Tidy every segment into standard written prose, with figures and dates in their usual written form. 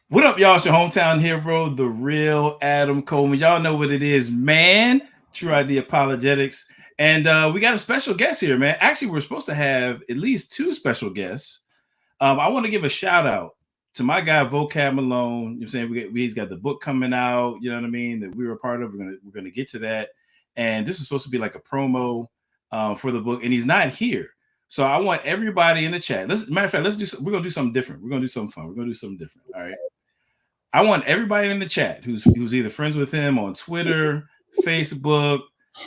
What up, y'all? It's your hometown hero, the real Adam Coleman. Y'all know what it is, man. Tru-ID Apologetics. And we got a special guest here, man. Actually, we're supposed to have at least two special guests. I want to give a shout out to my guy, Vocab Malone. You know what I'm saying? He's got the book coming out, you know what I mean, that we were a part of. We're gonna get to that. And this is supposed to be like a promo for the book, and he's not here. So I want everybody in the chat. Matter of fact, we're gonna do something different. We're gonna do something fun. We're gonna do something different. All right. I want everybody in the chat who's either friends with him on Twitter, Facebook,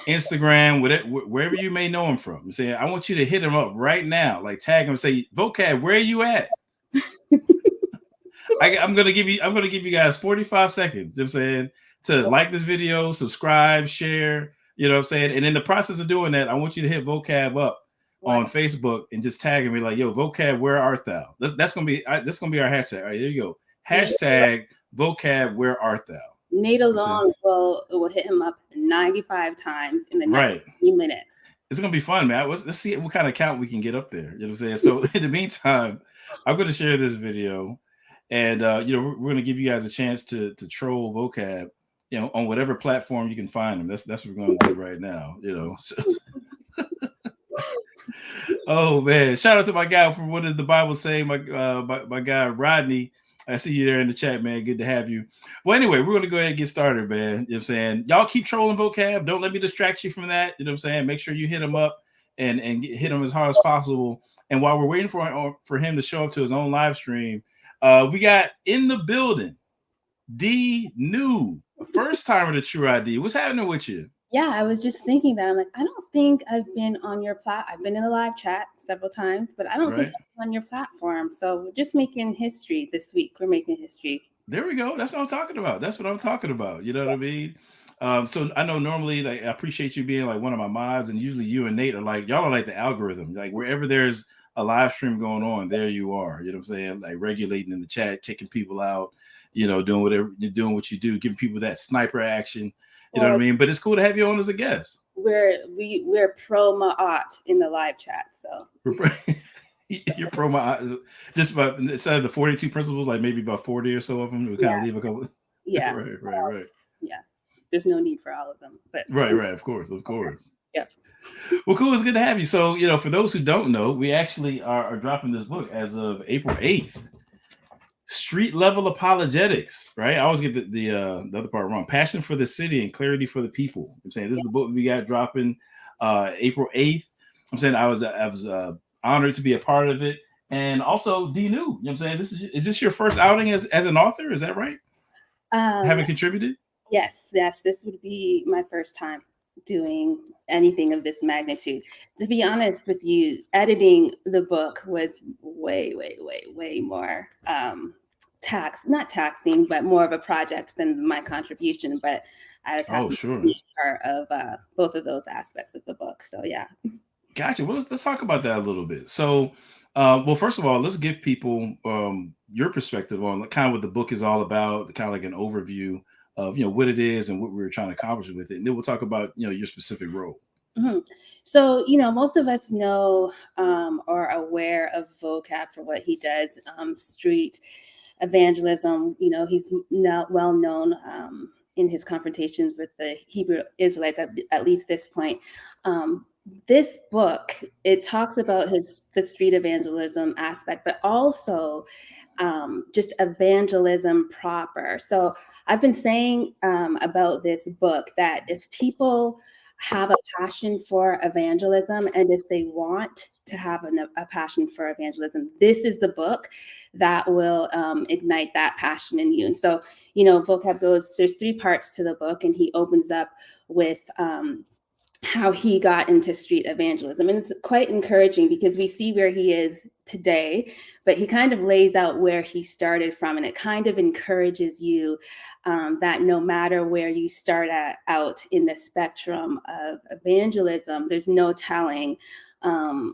Instagram, wherever you may know him from. I'm saying I want you to hit him up right now, like tag him and say, Vocab, where are you at? I'm gonna give you guys 45 seconds. You know what I'm saying, to like this video, subscribe, share. You know what I'm saying? And in the process of doing that, I want you to hit Vocab up on Facebook and just tag him, be like, yo, Vocab, where art thou? That's gonna be our hashtag. All right, there you go. Hashtag Vocab, where art thou? Nate alone will hit him up 95 times in the next few minutes. It's gonna be fun, man. Let's see what kind of count we can get up there. You know what I'm saying? So in the meantime, I'm gonna share this video, and we're gonna give you guys a chance to troll Vocab, on whatever platform you can find them. That's what we're gonna do right now. So. Oh man! Shout out to my guy from What Does the Bible Say? My guy Rodney. I see you there in the chat, man. Good to have you. Well, anyway, we're going to go ahead and get started, man. You know what I'm saying? Y'all keep trolling Vocab. Don't let me distract you from that. You know what I'm saying? Make sure you hit him up and hit him as hard as possible. And while we're waiting for him to show up to his own live stream, we got in the building, DNew, first timer to Tru-ID. What's happening with you? Yeah, I was just thinking that. I'm like, I don't think I've been on your I've been in the live chat several times, but I don't think I've been on your platform. So we're just making history this week. We're making history. There we go. That's what I'm talking about. You know what I mean? So I know normally, like, I appreciate you being like one of my mods, and usually you and Nate are like, y'all are like the algorithm. Like wherever there's a live stream going on, there you are. You know what I'm saying? Like regulating in the chat, kicking people out, doing whatever you're doing, what you do, giving people that sniper action. You know what I mean? But it's cool to have you on as a guest. We're pro Ma'at in the live chat. So you're pro Ma'at. Just about instead of the 42 principles, like maybe about 40 or so of them. We kind of leave a couple. Yeah. Right. Yeah. There's no need for all of them. But right. Of course. Yeah. Well, cool. It's good to have you. So, for those who don't know, we actually are dropping this book as of April 8th. Street Level Apologetics, right? I always get the other part wrong. Passion for the city and clarity for the people. I'm saying this is the book we got dropping April 8th. I'm saying I was honored to be a part of it, and also DNew. You know what I'm saying? Is this your first outing as an author? Is that right? Having contributed? Yes. This would be my first time doing anything of this magnitude. To be honest with you, editing the book was way more not taxing, but more of a project than my contribution. But I was happy to be part of both of those aspects of the book. So yeah. Gotcha. Well, let's talk about that a little bit. So, well, first of all, let's give people your perspective on kind of what the book is all about, kind of like an overview of what it is and what we were trying to accomplish with it, and then we'll talk about your specific role. Mm-hmm. So most of us know or are aware of Vocab for what he does, street evangelism. He's not well known in his confrontations with the Hebrew Israelites at least this point. This book, it talks about the street evangelism aspect, but also just evangelism proper. So I've been saying about this book that if people have a passion for evangelism, and if they want to have a passion for evangelism, this is the book that will ignite that passion in you. And so, Vocab there's 3 parts to the book, and he opens up with how he got into street evangelism. And it's quite encouraging because we see where he is today, but he kind of lays out where he started from. And it kind of encourages you that no matter where you start out in the spectrum of evangelism, there's no telling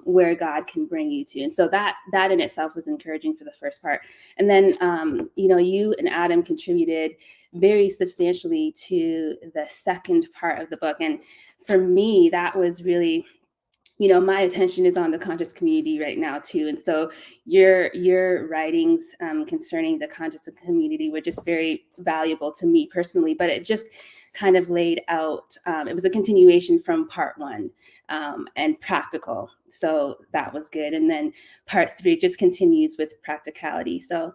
where God can bring you to. And so that in itself was encouraging for the first part. And then, you and Adam contributed very substantially to the second part of the book. And for me, that was really, my attention is on the conscious community right now too. And so your writings concerning the conscious community were just very valuable to me personally, but it just kind of laid out, it was a continuation from part one, and practical. So that was good. And then part three just continues with practicality. So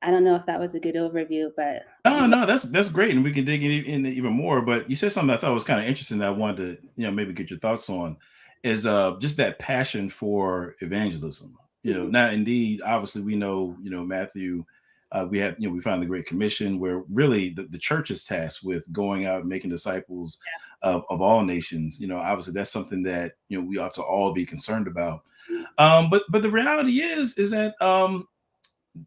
I don't know if that was a good overview, but No, that's great, and we can dig in even more. But you said something I thought was kind of interesting that I wanted to, maybe get your thoughts on, is just that passion for evangelism. Now indeed, obviously we know, Matthew, we have, we find the Great Commission where really the church is tasked with going out and making disciples of all nations. Obviously that's something that we ought to all be concerned about. But the reality is that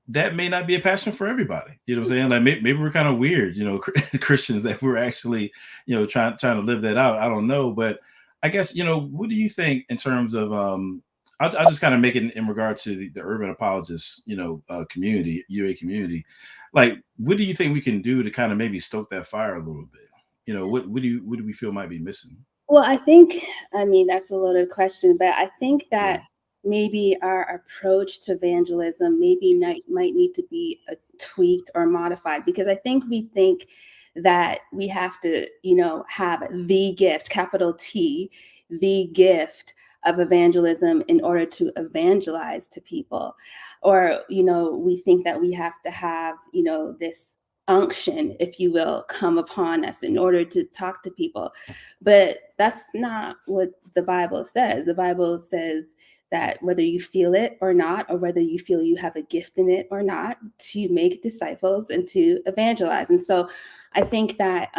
that may not be a passion for everybody. You know what I'm saying? Like maybe we're kind of weird, Christians that we're actually, trying to live that out. I don't know, but I guess, what do you think in terms of, I'll just kind of make it in regard to the urban apologists, community, UA community. Like, what do you think we can do to kind of maybe stoke that fire a little bit? What do we feel might be missing? well, I mean, that's a loaded question, but I think Yeah. that maybe our approach to evangelism might need to be tweaked or modified, because I think we think that we have to, have the gift, capital T, the gift of evangelism in order to evangelize to people. Or, we think that we have to have, this unction, if you will, come upon us in order to talk to people. But that's not what the Bible says. The Bible says that whether you feel it or not, or whether you feel you have a gift in it or not, to make disciples and to evangelize. And so I think that,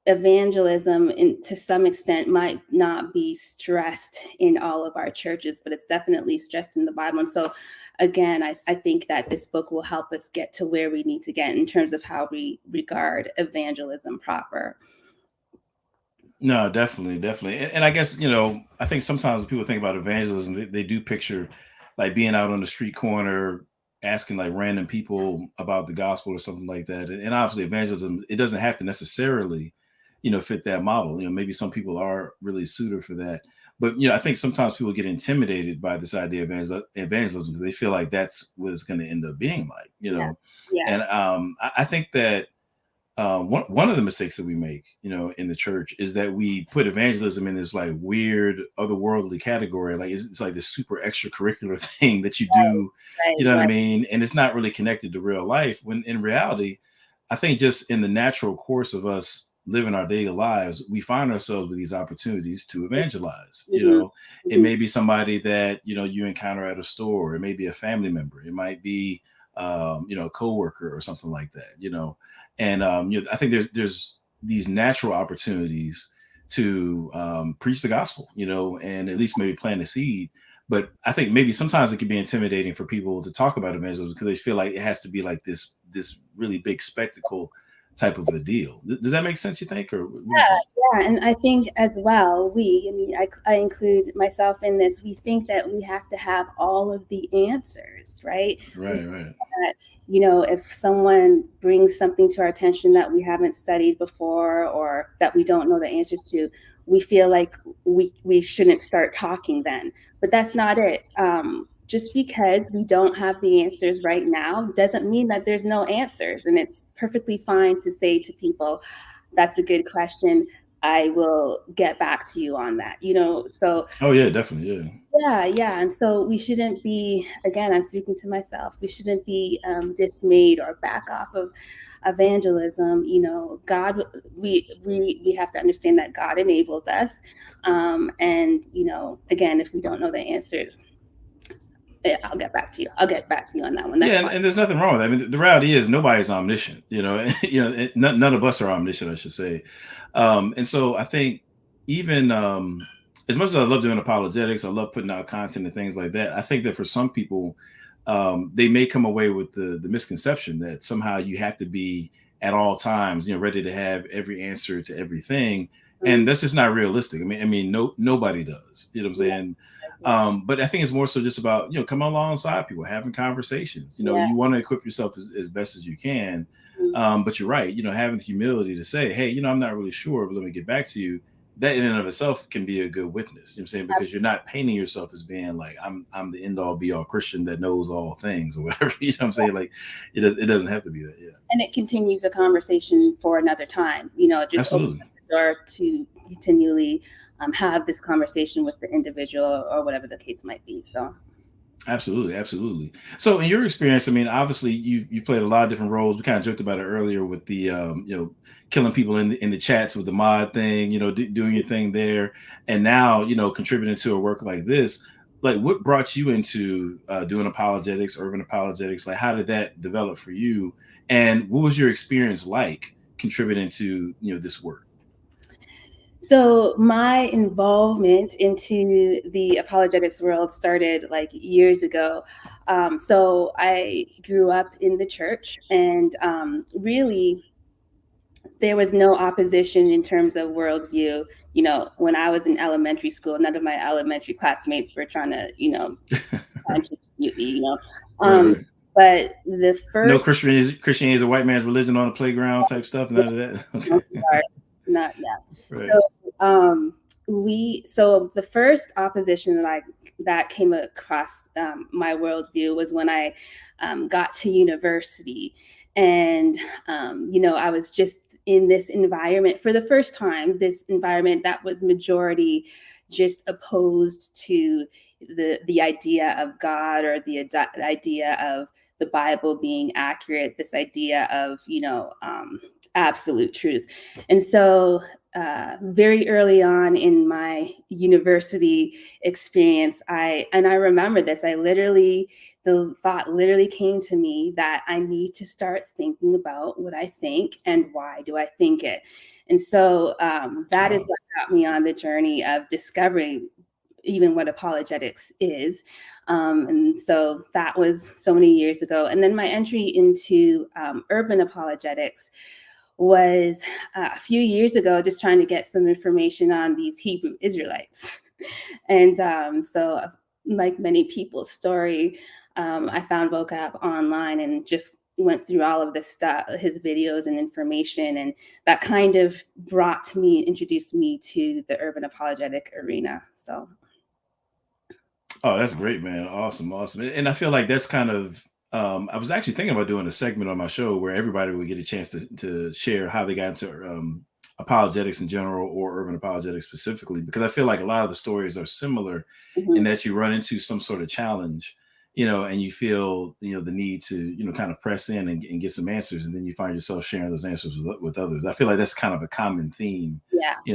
evangelism to some extent might not be stressed in all of our churches, but it's definitely stressed in the Bible. And so again, I think that this book will help us get to where we need to get in terms of how we regard evangelism proper. No, definitely. And I guess, I think sometimes when people think about evangelism, they do picture like being out on the street corner, asking like random people about the gospel or something like that. And obviously evangelism, it doesn't have to necessarily, fit that model. Maybe some people are really suited for that. But, I think sometimes people get intimidated by this idea of evangelism because they feel like that's what it's going to end up being like, Yeah. And I think that one of the mistakes that we make, in the church is that we put evangelism in this like weird otherworldly category. Like it's like this super extracurricular thing that you do, what I mean? And it's not really connected to real life, when in reality, I think just in the natural course of us living our daily lives, we find ourselves with these opportunities to evangelize. It may be somebody that, you encounter at a store. It may be a family member. It might be, a coworker or something like that, and I think there's these natural opportunities to preach the gospel, and at least maybe plant a seed. But I think maybe sometimes it can be intimidating for people to talk about evangelism because they feel like it has to be like this really big spectacle type of a deal. Does that make sense, you think? Or Yeah, and I think as well, I include myself in this. We think that we have to have all of the answers, right? Right. That, if someone brings something to our attention that we haven't studied before or that we don't know the answers to, we feel like we shouldn't start talking then. But that's not it. Just because we don't have the answers right now doesn't mean that there's no answers. And it's perfectly fine to say to people, that's a good question. I will get back to you on that, so. Oh yeah, definitely. Yeah. And so we shouldn't be, again, I'm speaking to myself, we shouldn't be dismayed or back off of evangelism. God, we have to understand that God enables us. And, again, if we don't know the answers, I'll get back to you on that one. That's fine. And there's nothing wrong with that. I mean, the reality is nobody's omniscient, none of us are omniscient, I should say. And so I think even as much as I love doing apologetics, I love putting out content and things like that. I think that for some people, they may come away with the misconception that somehow you have to be at all times, ready to have every answer to everything. And that's just not realistic. I mean, nobody does, what I'm saying? But I think it's more so just about, coming alongside people, having conversations, you want to equip yourself as best as you can. But you're right, having the humility to say, hey, I'm not really sure, but let me get back to you. that in and of itself can be a good witness. You know what I'm saying? Because you're not painting yourself as being like, I'm the end all be all Christian that knows all things or whatever. You know what I'm saying? Like it doesn't have to be that. Yeah. And it continues the conversation for another time, just open the door to continually have this conversation with the individual or whatever the case might be. So absolutely. So in your experience, I mean, obviously you played a lot of different roles. We kind of joked about it earlier with the killing people in the chats with the mod thing, doing your thing there, and now contributing to a work like this. Like, what brought you into doing apologetics, urban apologetics? Like, how did that develop for you, and what was your experience like contributing to this work? So my involvement into the apologetics world started like years ago. So I grew up in the church, and really there was no opposition in terms of worldview. When I was in elementary school, none of my elementary classmates were trying to, contribute me, Right. But the first No Christianity is a white man's religion on the playground type stuff, none of that. Okay. Not yet. Right. So the first opposition that came across my worldview was when I got to university, and I was just in this environment for the first time, this environment that was majority just opposed to the idea of God, or the idea of the Bible being accurate, this idea of absolute truth. And so very early on in my university experience, I remember this, the thought literally came to me that I need to start thinking about what I think and why do I think it. And so that is what got me on the journey of discovering even what apologetics is. And so that was so many years ago. And then my entry into urban apologetics was a few years ago, just trying to get some information on these Hebrew Israelites. And so like many people's story, I found vocab online and just went through all of this stuff, his videos and information, and that kind of introduced me to the urban apologetic arena. So. Oh, that's great, man. Awesome. And I feel like that's kind of, I was actually thinking about doing a segment on my show where everybody would get a chance to share how they got into apologetics in general, or urban apologetics specifically, because I feel like a lot of the stories are similar in that you run into some sort of challenge, and you feel, the need to, kind of press in and get some answers. And then you find yourself sharing those answers with others. I feel like that's kind of a common theme,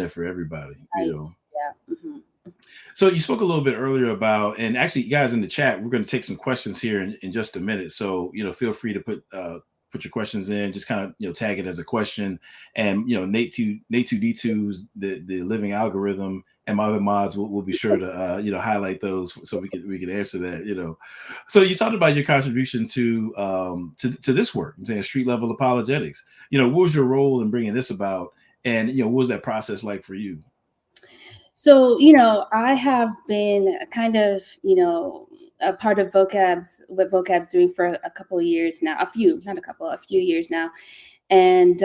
for everybody, Yeah. So you spoke a little bit earlier about, and actually, you guys in the chat, we're going to take some questions here in just a minute. So, feel free to put your questions in, just kind of, tag it as a question. And, Nate2D2's the living algorithm, and my other mods will be sure to, highlight those so we can answer that, So you talked about your contribution to this work, I'm saying street level apologetics. What was your role in bringing this about? And, what was that process like for you? So, I have been kind of, a part of what vocab's doing for a couple of years now, a few years now. And,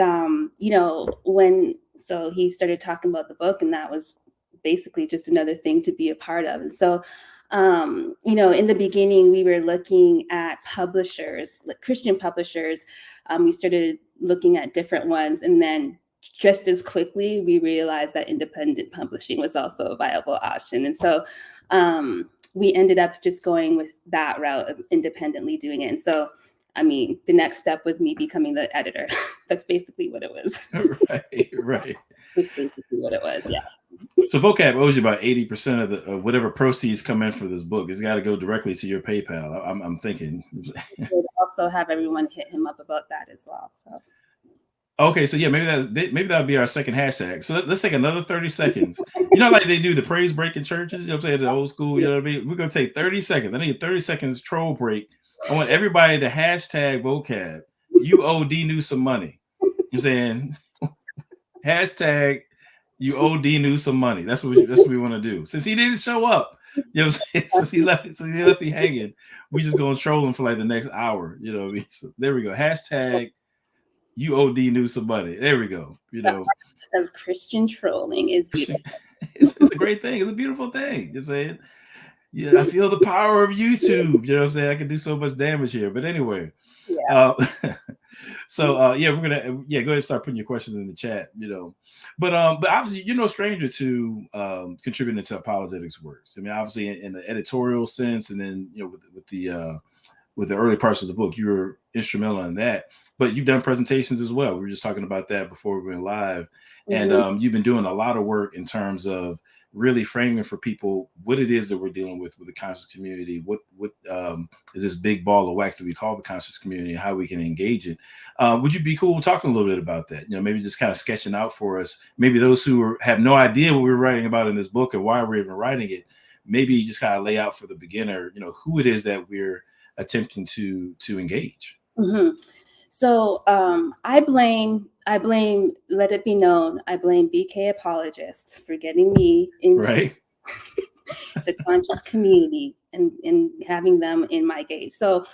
so he started talking about the book, and that was basically just another thing to be a part of. And so, in the beginning, we were looking at publishers, like Christian publishers. We started looking at different ones, and then just as quickly, we realized that independent publishing was also a viable option. And so we ended up just going with that route of independently doing it. And so, the next step was me becoming the editor. That's basically what it was. Right. That's basically what it was, yes. So vocab owes you about 80% of the whatever proceeds come in for this book. It's got to go directly to your PayPal. I'm thinking. We'll also have everyone hit him up about that as well. So. Okay, so yeah, maybe that'll be our second hashtag. So let's take another 30 seconds. Like they do the praise break in churches, what I'm saying, the old school, what I mean? We're going to take 30 seconds. I need a 30 seconds troll break. I want everybody to hashtag vocab. You owe DNew some money. I'm saying hashtag you owe DNew some money. That's what we want to do. Since he didn't show up, what I'm saying? Since he left me hanging, we just going to troll him for like the next hour. So there we go. Hashtag You OD knew somebody. There we go. You The know, art of Christian trolling is beautiful. it's a great thing. It's a beautiful thing. You know what I'm saying? Yeah, I feel the power of YouTube. You know what I'm saying? I can do so much damage here. But anyway, Yeah. uh, yeah, we're gonna go ahead and start putting your questions in the chat. You know, but obviously you're no stranger to contributing to apologetics works. I mean, obviously in the editorial sense, and then with the early parts of the book, you were instrumental in that. But you've done presentations as well. We were just talking about that before we went live, and you've been doing a lot of work in terms of really framing for people what it is that we're dealing with the conscious community. What is this big ball of wax that we call the conscious community, and how we can engage it? Would you be cool talking a little bit about that? You know, maybe just kind of sketching out for us, maybe those who have no idea what we're writing about in this book and why we're even writing it. Maybe just kind of lay out for the beginner, you know, who it is that we're attempting to engage. So I blame, let it be known, I blame BK Apologists for getting me into the conscious community and having them in my gaze. So,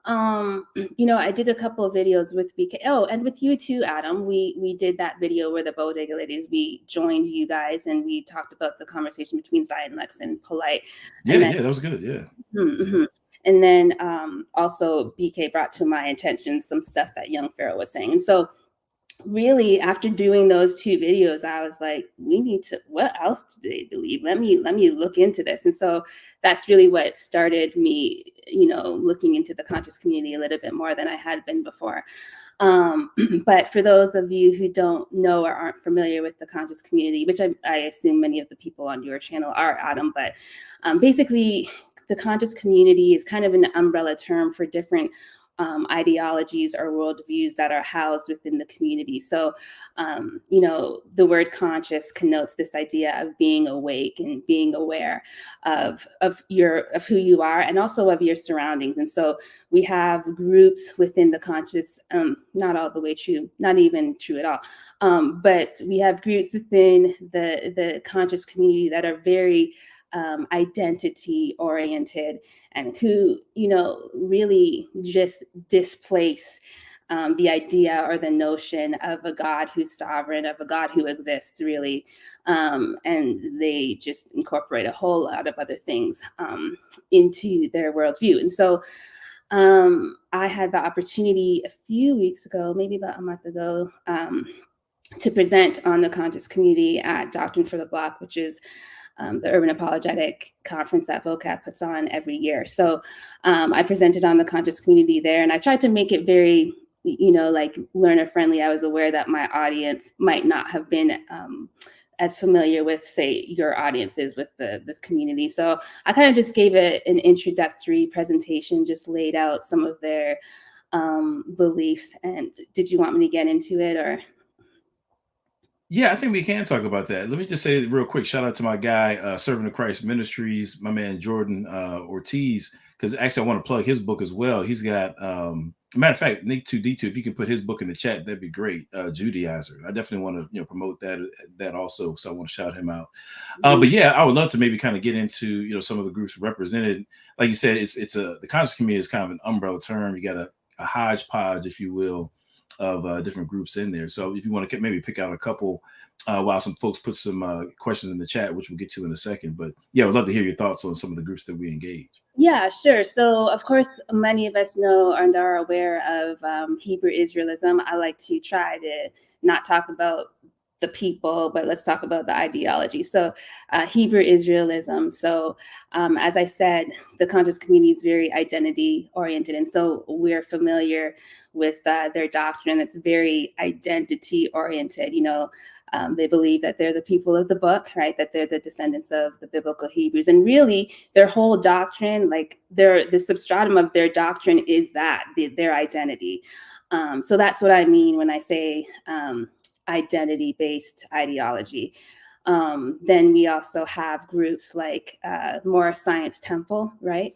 you know, I did a couple of videos with BK. Oh, and with you too, Adam. We did that video where the Bodega Ladies, we joined you guys and we talked about the conversation between Zion Lex and Polite. Yeah, that was good. Yeah. And then also BK brought to my attention some stuff that Young Pharaoh was saying. And so really after doing those two videos, I was like, we need to, what else do they believe? Let me look into this. And so that's really what started me, you know, looking into the conscious community a little bit more than I had been before. But for those of you who don't know or aren't familiar with the conscious community, which I assume many of the people on your channel are, Adam, but basically the conscious community is kind of an umbrella term for different ideologies or worldviews that are housed within the community. So, you know, the word conscious connotes this idea of being awake and being aware of who you are and also of your surroundings. And so we have groups within the conscious, not all the way true, not even true at all, but we have groups within the conscious community that are very identity oriented and who, you know, really just displace the idea or the notion of a God who's sovereign, of a God who exists, really. And they just incorporate a whole lot of other things into their worldview. And so I had the opportunity a few weeks ago, maybe about a month ago, to present on the conscious community at Doctrine for the Block, which is the Urban Apologetic conference that Vocab puts on every year. So I presented on the conscious community there, and I tried to make it very, you know, like learner friendly. I was aware that my audience might not have been as familiar with, say, your audience is with the community. So I kind of just gave it an introductory presentation, just laid out some of their beliefs. And did you want me to get into it or? Yeah, I think we can talk about that. Let me just say real quick, shout out to my guy, Servant of Christ Ministries, my man Jordan Ortiz, because actually I want to plug his book as well. He's got, matter of fact, Nick2D2, if you can put his book in the chat, that'd be great. Judaizer. I definitely want to, you know, promote that also. So I want to shout him out. But yeah, I would love to maybe kind of get into, you know, some of the groups represented. Like you said, the conscious community is kind of an umbrella term. You got a hodgepodge, if you will, of different groups in there. So if you want to maybe pick out a couple while some folks put some questions in the chat, which we'll get to in a second. But yeah, I would love to hear your thoughts on some of the groups that we engage. Yeah, sure. So of course, many of us know and are aware of Hebrew Israelism. I like to try to not talk about the people, but let's talk about the ideology. So Hebrew Israelism. So as I said, the conscious community is very identity oriented. And so we're familiar with their doctrine that's very identity oriented. You know, they believe that they're the people of the book, right? That they're the descendants of the biblical Hebrews. And really their whole doctrine, like the substratum of their doctrine is that, their identity. So that's what I mean when I say identity-based ideology. Then we also have groups like More Science Temple, right?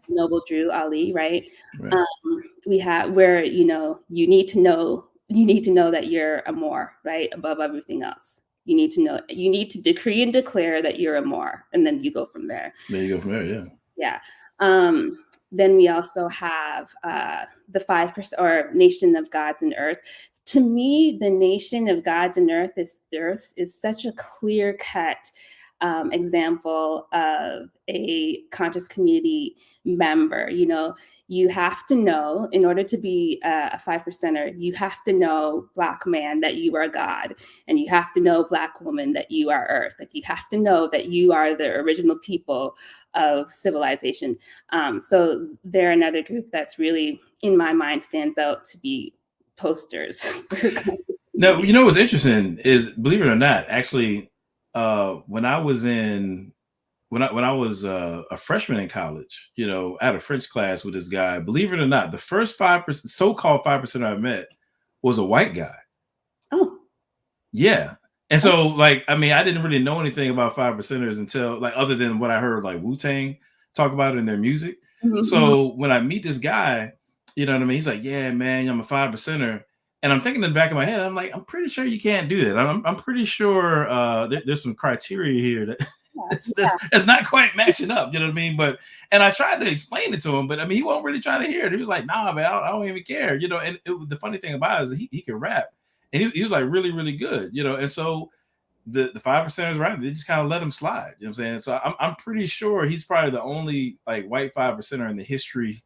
Noble Drew Ali, right? We have where, you know, you need to know that you're a more, right, above everything else. You need to know, you need to decree and declare that you're a more, and then you go from there. There you go from there, yeah. Yeah. Then we also have the 5% or nation of gods and earth. To me, the nation of gods and earth is such a clear-cut example of a conscious community member. You know, you have to know, in order to be a 5%er, you have to know, Black man, that you are God, and you have to know, Black woman, that you are earth. Like, you have to know that you are the original people of civilization. So they're another group that's really, in my mind, stands out to be posters. No, you know what's interesting is, believe it or not, actually, when I was a freshman in college, you know, I had a French class with this guy. Believe it or not, the first 5%, so-called 5% I met was a white guy. Oh, yeah. And so, like, I mean, I didn't really know anything about 5%ers until, like, other than what I heard, like, Wu-Tang talk about in their music. mm-hmm. So when I meet this guy, you know what I mean? He's like, yeah, man, I'm a 5%er. And I'm thinking in the back of my head, I'm like, I'm pretty sure you can't do that. I'm pretty sure there's some criteria here that that's not quite matching up. You know what I mean? And I tried to explain it to him, but I mean, he wasn't really trying to hear it. He was like, nah, man, I don't even care. You know, and the funny thing about it is he can rap. And he was like really, really good, you know. And so the 5%ers, right? They just kind of let him slide. You know what I'm saying? So I'm pretty sure he's probably the only like white 5%er in the history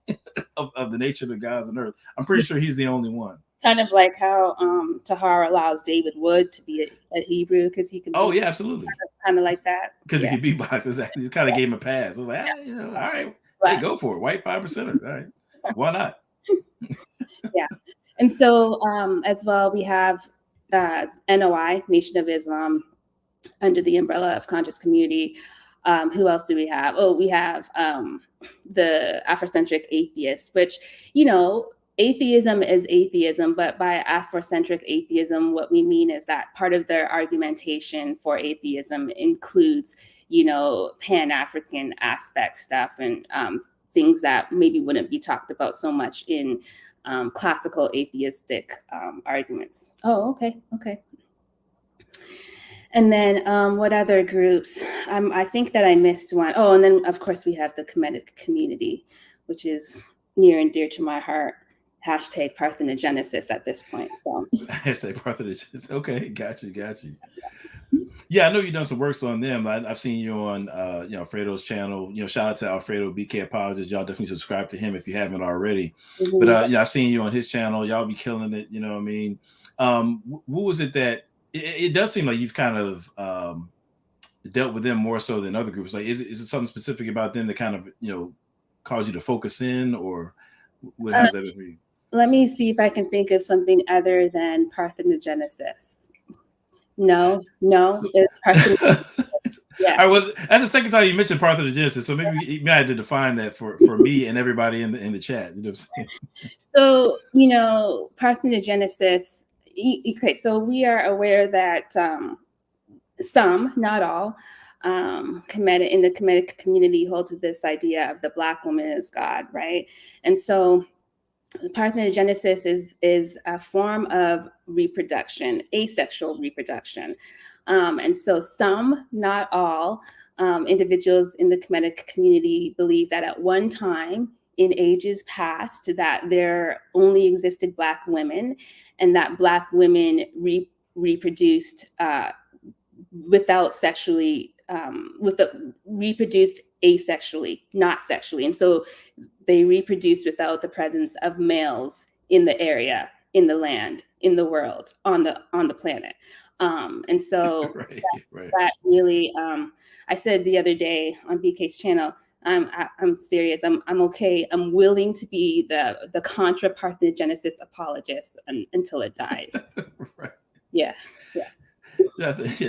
of the nature of the gods on earth. I'm pretty sure he's the only one. Kind of like how Tahar allows David Wood to be a Hebrew because he can. Oh yeah, absolutely. Kind of like that. Because he can beatbox. Exactly. It kind of gave him a pass. I was like, you know, all right, hey, go for it. White 5%er. All right, why not? Yeah. And so as well, we have NOI, Nation of Islam, under the umbrella of conscious community. Who else do we have? Oh, we have the Afrocentric atheists, which, you know, atheism is atheism, but by Afrocentric atheism, what we mean is that part of their argumentation for atheism includes, you know, Pan-African aspect stuff and things that maybe wouldn't be talked about so much in classical atheistic arguments. Oh, okay. And then what other groups? I think that I missed one. Oh, and then of course we have the Kemetic community, which is near and dear to my heart. Hashtag Parthenogenesis at this point. So hashtag Parthenogenesis. Okay, got you. Yeah, I know you've done some works on them. I've seen you on you know, Alfredo's channel. You know, shout out to Alfredo BK Apologist. Y'all definitely subscribe to him if you haven't already. Mm-hmm. But yeah, I've seen you on his channel. Y'all be killing it. You know what I mean? What was it that it does seem like you've kind of dealt with them more so than other groups? Like, is it something specific about them that kind of, you know, caused you to focus in, or what has that been for you? Let me see if I can think of something other than Parthenogenesis. No, there's Parthenogenesis. Yeah. That's the second time you mentioned Parthenogenesis, so maybe I had to define that for me and everybody in the chat. You know what I'm saying? So, you know, Parthenogenesis. Okay, so we are aware that some, not all, in the Kemetic community hold to this idea of the Black woman as God, right? And so Parthenogenesis is a form of reproduction, asexual reproduction. And so some, not all, individuals in the Kemetic community believe that at one time in ages past that there only existed Black women, and that Black women reproduced without sexually, reproduced asexually, not sexually. And so they reproduce without the presence of males in the area, in the land, in the world, on the planet. And so that really, I said the other day on BK's channel, I'm serious. I'm okay. I'm willing to be the contra Parthenogenesis apologist until it dies. Right. Yeah.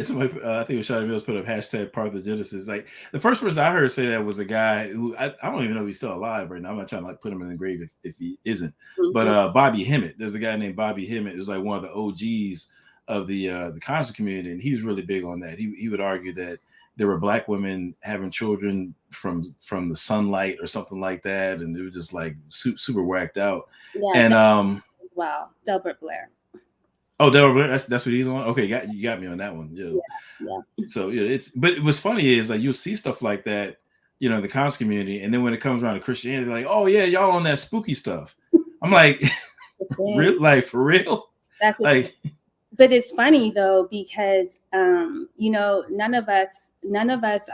Somebody, I think it was Shadi Mills put up hashtag Parthenogenesis. Like, the first person I heard say that was a guy who I don't even know if he's still alive right now. I'm not trying to like put him in the grave if he isn't. Mm-hmm. But Bobby Hemmett, there's a guy named Bobby Hemmett who's like one of the OGs of the conscious community, and he was really big on that. He would argue that there were Black women having children from the sunlight or something like that, and it was just like super whacked out. Yeah, and wow, Delbert Blair. Oh, Delbert Blair, that's what he's on. Okay, you got me on that one. Yeah. So yeah, but what's funny is like you'll see stuff like that, the conscious community, and then when it comes around to Christianity, like, oh yeah, y'all on that spooky stuff. I'm like, real, like for real, That's like. But it's funny though, because none of us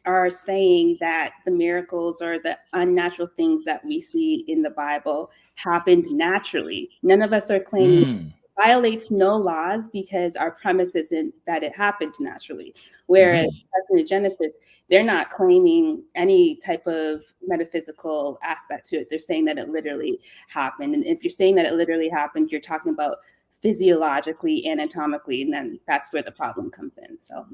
are saying that the miracles or the unnatural things that we see in the Bible happened naturally. None of us are claiming it violates no laws, because our premise isn't that it happened naturally. Whereas in Genesis, they're not claiming any type of metaphysical aspect to it. They're saying that it literally happened. And if you're saying that it literally happened, you're talking about physiologically, anatomically, and then that's where the problem comes in. So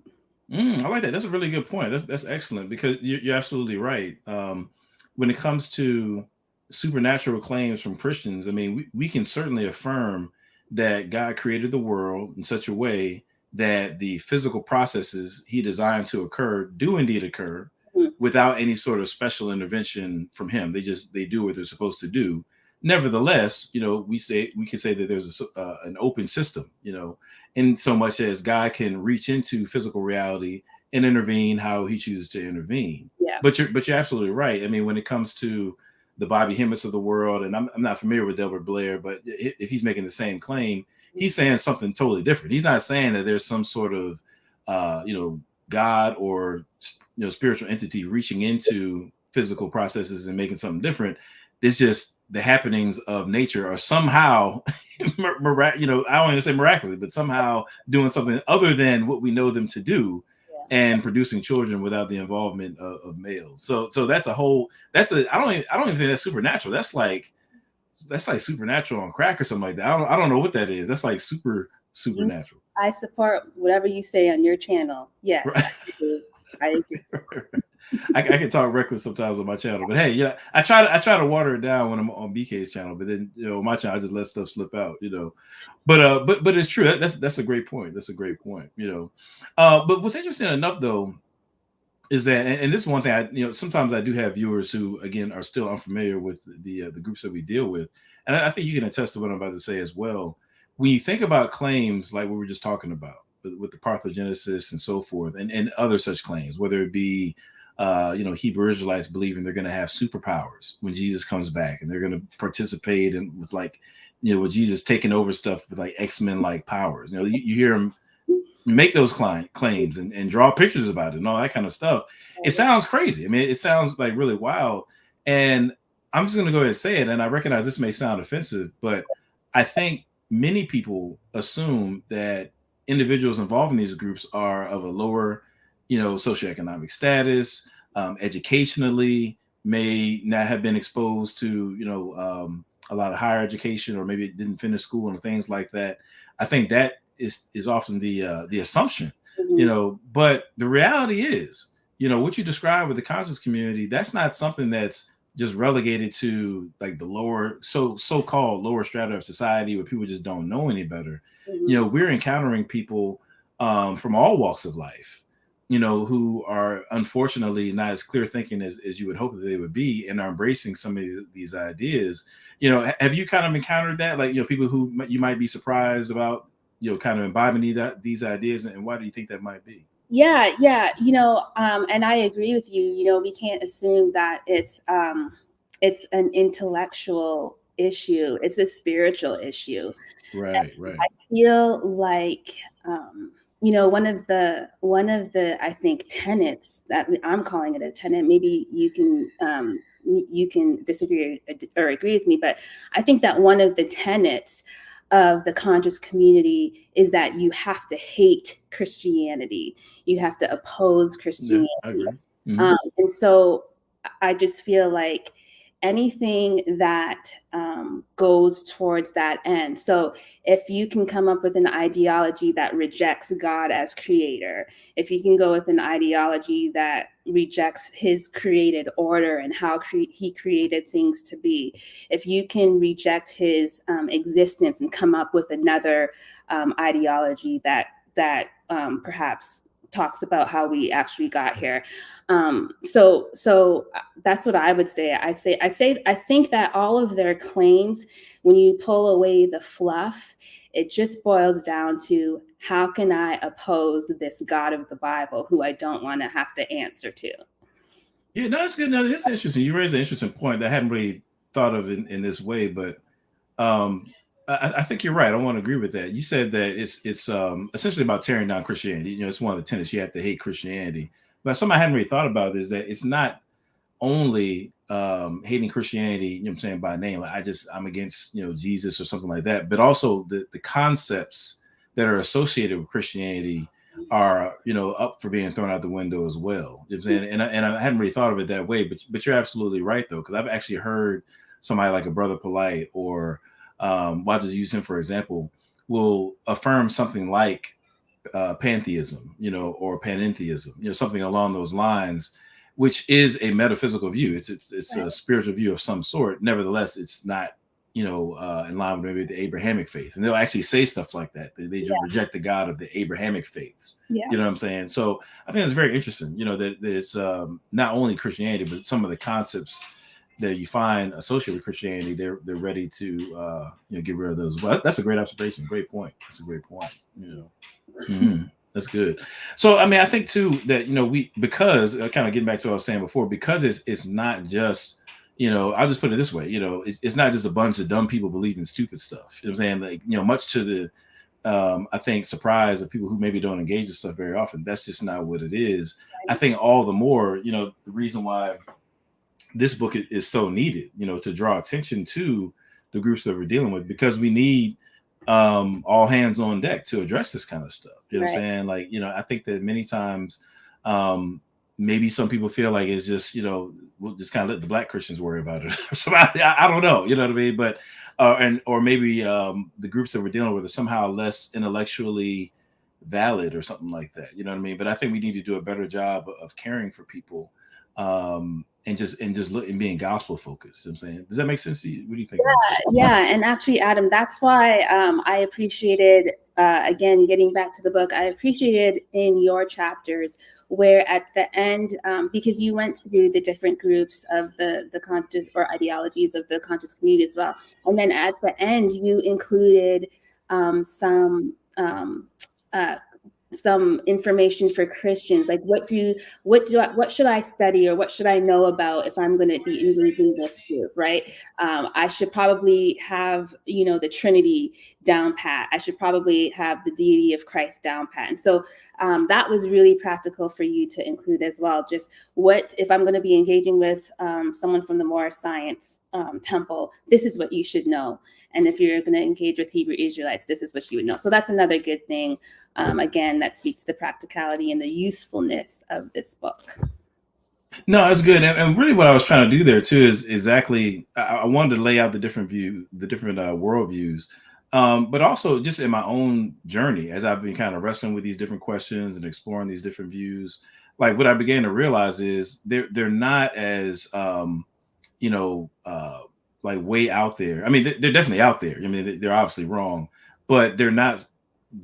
I like that. That's a really good point. That's excellent, because you're absolutely right. When it comes to supernatural claims from Christians, I mean, we can certainly affirm that God created the world in such a way that the physical processes he designed to occur do indeed occur without any sort of special intervention from him. They do what they're supposed to do. Nevertheless, we can say that there's an open system, in so much as God can reach into physical reality and intervene how he chooses to intervene. Yeah. But you're absolutely right. I mean, when it comes to the Bobby Hemmett's of the world, and I'm not familiar with Delbert Blair, but if he's making the same claim, he's saying something totally different. He's not saying that there's some sort of God or spiritual entity reaching into physical processes and making something different. It's just the happenings of nature are somehow, I don't want to say miraculously, but somehow doing something other than what we know them to do, and producing children without the involvement of males. So that's I don't even think that's supernatural. That's like supernatural on crack or something like that. I don't know what that is. That's like supernatural. I support whatever you say on your channel. Yes, right. I agree. I can talk reckless sometimes on my channel, but hey, yeah, I try to water it down when I'm on BK's channel, but then my channel, I just let stuff slip out, But it's true. That's a great point. That's a great point. But what's interesting enough though is that, and this is one thing sometimes I do have viewers who again are still unfamiliar with the groups that we deal with, and I think you can attest to what I'm about to say as well. When you think about claims like we were just talking about with the parthenogenesis and so forth, and other such claims, whether it be Hebrew Israelites believing they're going to have superpowers when Jesus comes back, and they're going to participate in with with Jesus taking over stuff with like X-Men like powers. You hear them make those claims and draw pictures about it and all that kind of stuff. It sounds crazy. I mean, it sounds like really wild. And I'm just going to go ahead and say it. And I recognize this may sound offensive, but I think many people assume that individuals involved in these groups are of a lower socioeconomic status, educationally may not have been exposed to, a lot of higher education, or maybe didn't finish school and things like that. I think that is often the assumption, but the reality is, what you describe with the conscious community, that's not something that's just relegated to like the lower, so-called lower strata of society where people just don't know any better. We're encountering people from all walks of life, who are unfortunately not as clear thinking as you would hope that they would be, and are embracing some of these ideas. Have you kind of encountered that? Like, people who you might be surprised about, kind of imbibing these ideas, and why do you think that might be? Yeah. And I agree with you. We can't assume that it's an intellectual issue. It's a spiritual issue. Right. I feel like, one of the I think tenets, that I'm calling it a tenet, maybe you can disagree or agree with me, but I think that one of the tenets of the conscious community is that you have to hate Christianity. You have to oppose Christianity. Yeah, I agree. And so I just feel like anything that goes towards that end. So if you can come up with an ideology that rejects God as creator, if you can go with an ideology that rejects his created order and how he created things to be, if you can reject his existence and come up with another ideology that perhaps talks about how we actually got here. So that's what I would say. I think that all of their claims, when you pull away the fluff, it just boils down to, how can I oppose this God of the Bible who I don't want to have to answer to? Yeah, no, it's good. No, it's interesting. You raised an interesting point that I hadn't really thought of in this way, but um, I think you're right. I want to agree with that. You said that it's essentially about tearing down Christianity. You know, it's one of the tenets you have to hate Christianity. But something I hadn't really thought about is that it's not only hating Christianity, you know what I'm saying, by name. Like I'm against, you know, Jesus or something like that, but also the concepts that are associated with Christianity are, you know, up for being thrown out the window as well. You know what I'm saying? And I hadn't really thought of it that way, but you're absolutely right though, because I've actually heard somebody like a Brother Polite or well, I'll just use him for example, will affirm something like pantheism, you know, or panentheism, you know, something along those lines, which is a metaphysical view. It's a Right. spiritual view of some sort. Nevertheless, it's not, you know, in line with maybe the Abrahamic faith, and they'll actually say stuff like that. They Yeah. reject the God of the Abrahamic faiths. Yeah. You know what I'm saying? So I think it's very interesting. You know that it's not only Christianity, but some of the concepts that you find associated with Christianity, they're ready to you know, get rid of those. But that's a great observation. Great point. That's a great point. You know. Mhm. That's good. So, I mean, I think too that, you know, because kind of getting back to what I was saying before, because it's not just, you know, I'll just put it this way, you know, it's not just a bunch of dumb people believing stupid stuff. You know what I'm saying? Like, you know, much to the I think surprise of people who maybe don't engage with stuff very often. That's just not what it is. I think all the more, you know, the reason why this book is so needed, you know, to draw attention to the groups that we're dealing with, because we need all hands on deck to address this kind of stuff. You know what I'm Right. saying? Like, you know, I think that many times maybe some people feel like it's just, you know, we'll just kind of let the black Christians worry about it. So I don't know, you know what I mean? But or maybe the groups that we're dealing with are somehow less intellectually valid or something like that. You know what I mean? But I think we need to do a better job of caring for people and just look and being gospel focused. You know what I'm saying? Does that make sense to you? What do you think about that? Yeah, and actually, Adam, that's why I appreciated, again, getting back to the book, I appreciated in your chapters where at the end, because you went through the different groups of the conscious or ideologies of the conscious community as well, and then at the end you included uh, some information for Christians, like what should I study or what should I know about if I'm going to be engaging this group, right? I should probably have, you know, the Trinity down pat. I should probably have the deity of Christ down pat. And so that was really practical for you to include as well. Just what if I'm going to be engaging with someone from the more science temple, this is what you should know. And if you're going to engage with Hebrew Israelites, this is what you would know. So that's another good thing. Again, that speaks to the practicality and the usefulness of this book. No, that's good. And really what I was trying to do there too is exactly, I wanted to lay out the different worldviews. But also just in my own journey, as I've been kind of wrestling with these different questions and exploring these different views, like what I began to realize is they're not as, you know, like way out there. I mean, they're definitely out there. I mean, they're obviously wrong, but they're not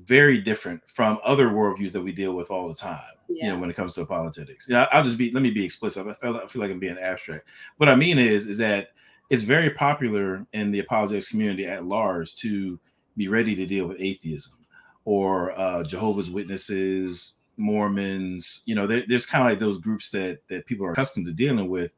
very different from other worldviews that we deal with all the time. You know, Yeah. when it comes to apologetics. Yeah, let me be explicit. I feel like I'm being abstract. What I mean is that it's very popular in the apologetics community at large to be ready to deal with atheism or Jehovah's Witnesses, Mormons. You know, there's kind of like those groups that people are accustomed to dealing with,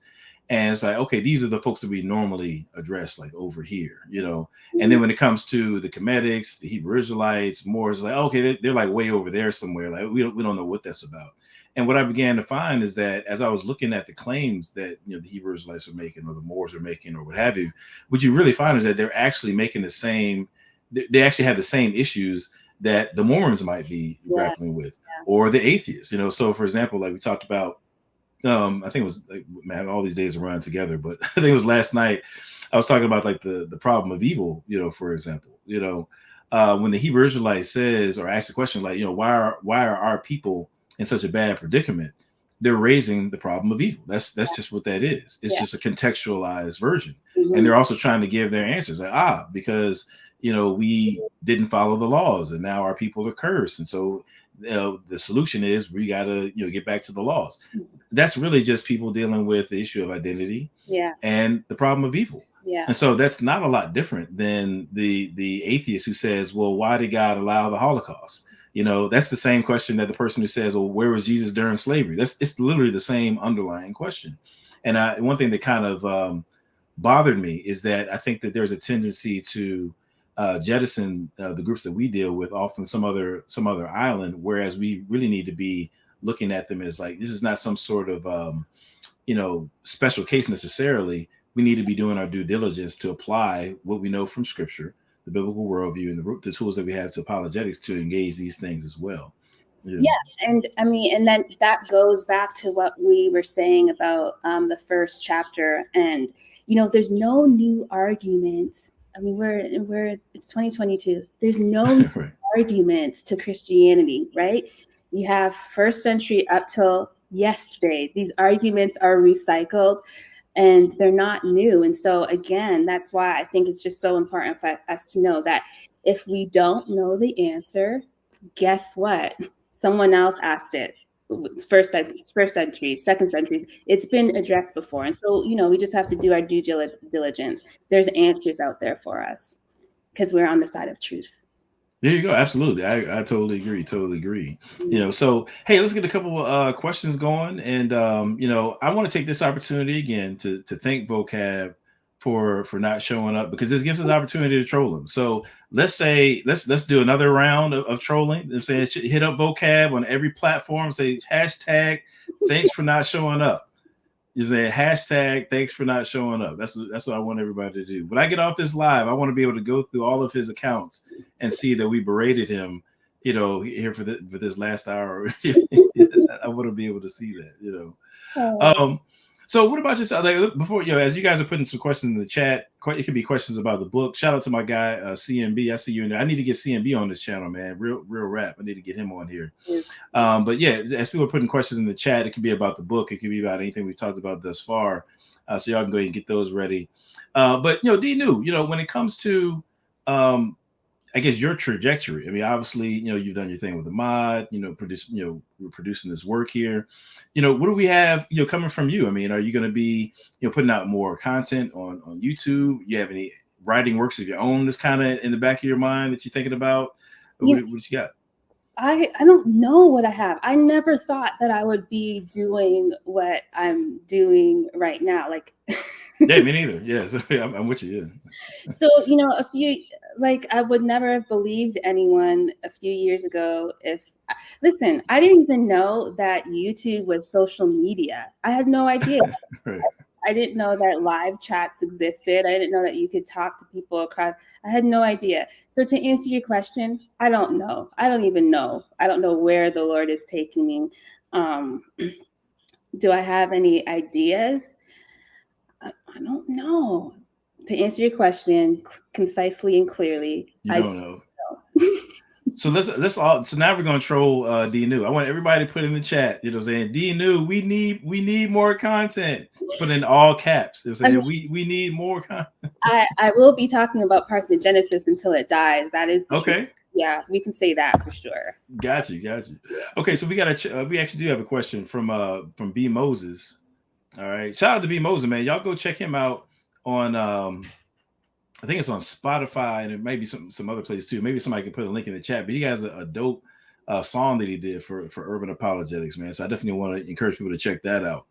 and it's like, okay, these are the folks that we normally address, like over here, you know. And then when it comes to the Comedics, the Hebrew Israelites, more is like, okay, they're like way over there somewhere. Like we don't know what that's about. And what I began to find is that as I was looking at the claims that, you know, the Hebrew Israelites are making or the Moors are making or what have you, what you really find is that they're actually making the same. They actually have the same issues that the Mormons might be Yeah. grappling with, or the atheists. You know, so for example, like we talked about I think it was like, man, all these days are running together, but I think it was last night. I was talking about like the problem of evil, you know, for example, you know, when the Hebrew Israelite says or asks the question like, you know, why are our people in such a bad predicament? They're raising the problem of evil. That's just what that is. It's just a contextualized version, and they're also trying to give their answers like because, you know, we didn't follow the laws and now our people are cursed, and so, you know, the solution is we got to, you know, get back to the laws. That's really just people dealing with the issue of identity and the problem of evil. And so that's not a lot different than the atheist who says, well, why did God allow the Holocaust? That's the same question that the person who says, well, where was Jesus during slavery? It's literally the same underlying question. And one thing that kind of bothered me is that I think that there's a tendency to jettison the groups that we deal with off on some other island, whereas we really need to be looking at them as like, this is not some sort of special case necessarily. We need to be doing our due diligence to apply what we know from Scripture, the biblical worldview, and the tools that we have to apologetics to engage these things as well. Yeah, and I mean, and then that goes back to what we were saying about the first chapter, and there's no new arguments. I mean, it's 2022. There's no right. arguments to Christianity, right? You have first century up till yesterday. These arguments are recycled, and they're not new. And so again, that's why I think it's just so important for us to know that if we don't know the answer, guess what? Someone else asked it. First century, second century, it's been addressed before. And so, we just have to do our due diligence. There's answers out there for us because we're on the side of truth. There you go. Absolutely. I totally agree. So, hey, let's get a couple of questions going. And, I want to take this opportunity again to thank Vocab for not showing up, because this gives us an opportunity to troll them. So let's do another round of trolling. I'm saying hit up Vocab on every platform, say hashtag thanks for not showing up. You say hashtag thanks for not showing up. That's what I want everybody to do. When I get off this live, I want to be able to go through all of his accounts and see that we berated him, here for this last hour. I want to be able to see that, So what about yourself? Like, before, as you guys are putting some questions in the chat, it could be questions about the book. Shout out to my guy, CMB. I see you in there. I need to get CMB on this channel, man. Real rap. I need to get him on here. But yeah, as people are putting questions in the chat, it could be about the book. It could be about anything we've talked about thus far. So y'all can go ahead and get those ready. But DNew, when it comes to, I guess, your trajectory. I mean, obviously, you've done your thing with the mod, we're producing this work here. What do we have, coming from you? I mean, are you going to be, putting out more content on YouTube? You have any writing works of your own that's kind of in the back of your mind that you're thinking about? What you got? I don't know what I have. I never thought that I would be doing what I'm doing right now. Like, yeah, me neither. Yeah, so I'm with you. Yeah. So I would never have believed anyone a few years ago listen, I didn't even know that YouTube was social media. I had no idea. Right. I didn't know that live chats existed. I didn't know that you could talk to people across. I had no idea. So to answer your question, I don't know. I don't even know. I don't know where the Lord is taking me. Do I have any ideas? I don't know. To answer your question concisely and clearly, I don't know. So so now we're gonna troll DNew. I want everybody to put in the chat, saying, DNew, we need more content. Put in all caps. We need more content. I will be talking about Parthenogenesis until it dies. That is okay. Truth. Yeah, we can say that for sure. Got you. Okay, so we actually do have a question from B Moses. All right, shout out to B Moses, man. Y'all go check him out on I think it's on Spotify, and it may be some other places too. Maybe somebody can put a link in the chat. But he has a dope song that he did for Urban Apologetics, man. So I definitely want to encourage people to check that out.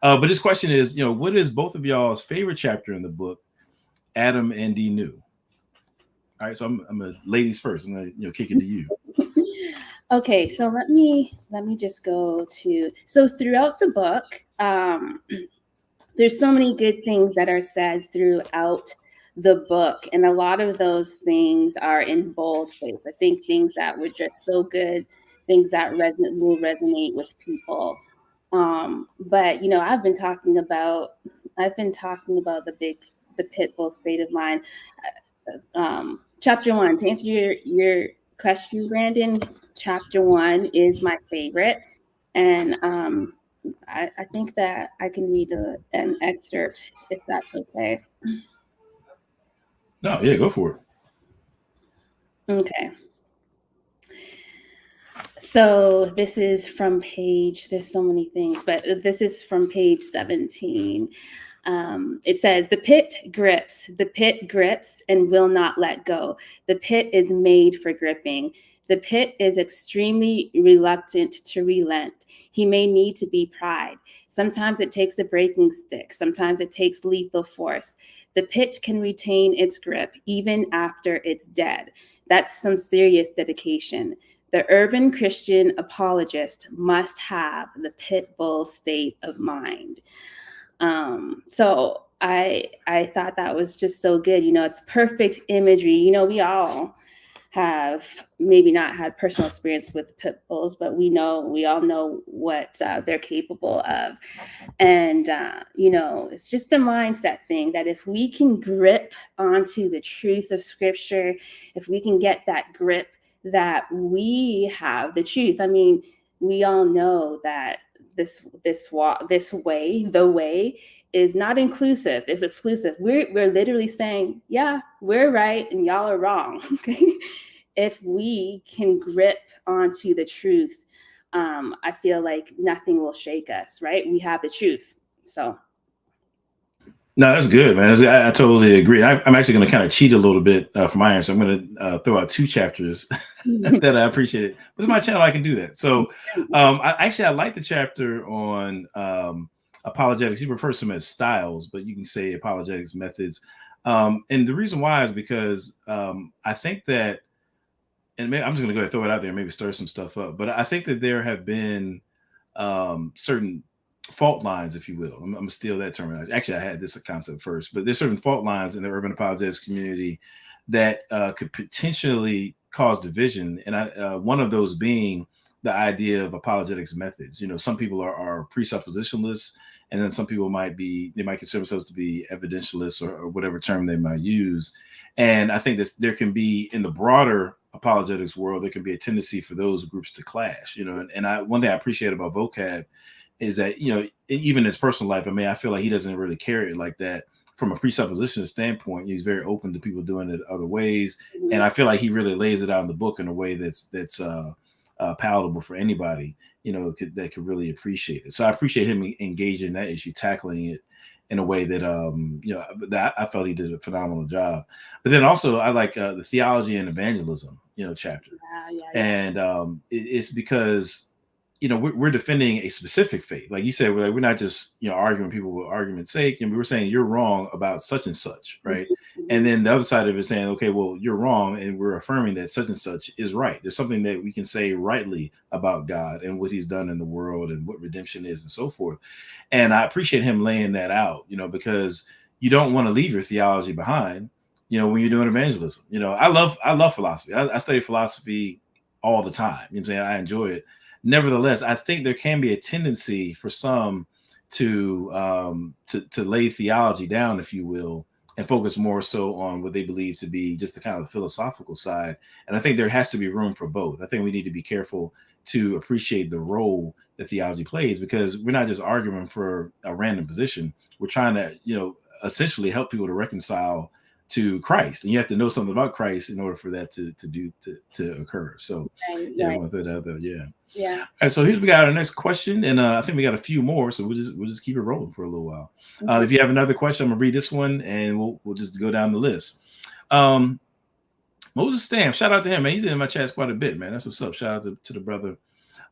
But this question is, what is both of y'all's favorite chapter in the book, Adam and DNew? All right, so I'm a ladies first. I'm gonna kick it to you. Okay, so let me just go to. So throughout the book, there's so many good things that are said throughout the book, and a lot of those things are in bold face. I think things that were just so good, things that will resonate with people. But I've been talking about the pit bull state of mind. Chapter 1, to answer your question, Brandon. Chapter 1 is my favorite, and I think that I can read an excerpt if that's okay. No, yeah, go for it. Okay. So this is from there's so many things, but this is from page 17. It says, the pit grips and will not let go. The pit is made for gripping. The pit is extremely reluctant to relent. He may need to be pried. Sometimes it takes a breaking stick. Sometimes it takes lethal force. The pit can retain its grip even after it's dead. That's some serious dedication. The urban Christian apologist must have the pit bull state of mind. So I thought that was just so good. It's perfect imagery. We all have maybe not had personal experience with pit bulls, but we all know what they're capable of. And it's just a mindset thing that if we can grip onto the truth of Scripture, if we can get that grip that we have the truth. I mean, we all know that the way is not inclusive, it's exclusive. We're literally saying, yeah, we're right and y'all are wrong. Okay. If we can grip onto the truth, I feel like nothing will shake us, right? We have the truth. So No, that's good, man. I totally agree. I'm actually going to kind of cheat a little bit for my answer. I'm going to throw out 2 chapters that I appreciate it. But it's my channel, I can do that. So I like the chapter on apologetics. He refers to them as styles, but you can say apologetics methods. And the reason why is because I think that, and maybe I'm just going to go ahead and throw it out there and maybe stir some stuff up. But I think that there have been certain fault lines, if you will. I'm going to steal that terminology. Actually, I had this concept first, but there's certain fault lines in the urban apologetics community that could potentially cause division. And one of those being the idea of apologetics methods. Some people are presuppositionalists, and then some people might consider themselves to be evidentialists or whatever term they might use. And I think that there can be, in the broader apologetics world, there can be a tendency for those groups to clash. And one thing I appreciate about vocab is that, even in his personal life, I feel like he doesn't really carry it like that from a presupposition standpoint. He's very open to people doing it other ways. Mm-hmm. And I feel like he really lays it out in the book in a way that's palatable for anybody, that could really appreciate it. So I appreciate him engaging that issue, tackling it in a way that, that I felt he did a phenomenal job. But then also I like the theology and evangelism, chapter. Yeah. And it's because, we're defending a specific faith. Like you said, we're not just, arguing people with argument's sake. And we were saying you're wrong about such and such, right? Mm-hmm. And then the other side of it is saying, okay, well, you're wrong. And we're affirming that such and such is right. There's something that we can say rightly about God and what he's done in the world and what redemption is and so forth. And I appreciate him laying that out, because you don't want to leave your theology behind, when you're doing evangelism. I love philosophy. I study philosophy all the time. I'm saying? I enjoy it. Nevertheless, I think there can be a tendency for some to lay theology down, if you will, and focus more so on what they believe to be just the kind of philosophical side. And I think there has to be room for both. I think we need to be careful to appreciate the role that theology plays, because we're not just arguing for a random position. We're trying to, essentially help people to reconcile to Christ, and you have to know something about Christ in order for that to occur. So right. I want to throw that out there. Yeah. All right, so we got our next question, and I think we got a few more, so we'll just keep it rolling for a little while. Okay. If you have another question, I'm gonna read this one, and we'll just go down the list. Moses Stamp, shout out to him, man. He's in my chats quite a bit, man. That's what's up. Shout out to the brother.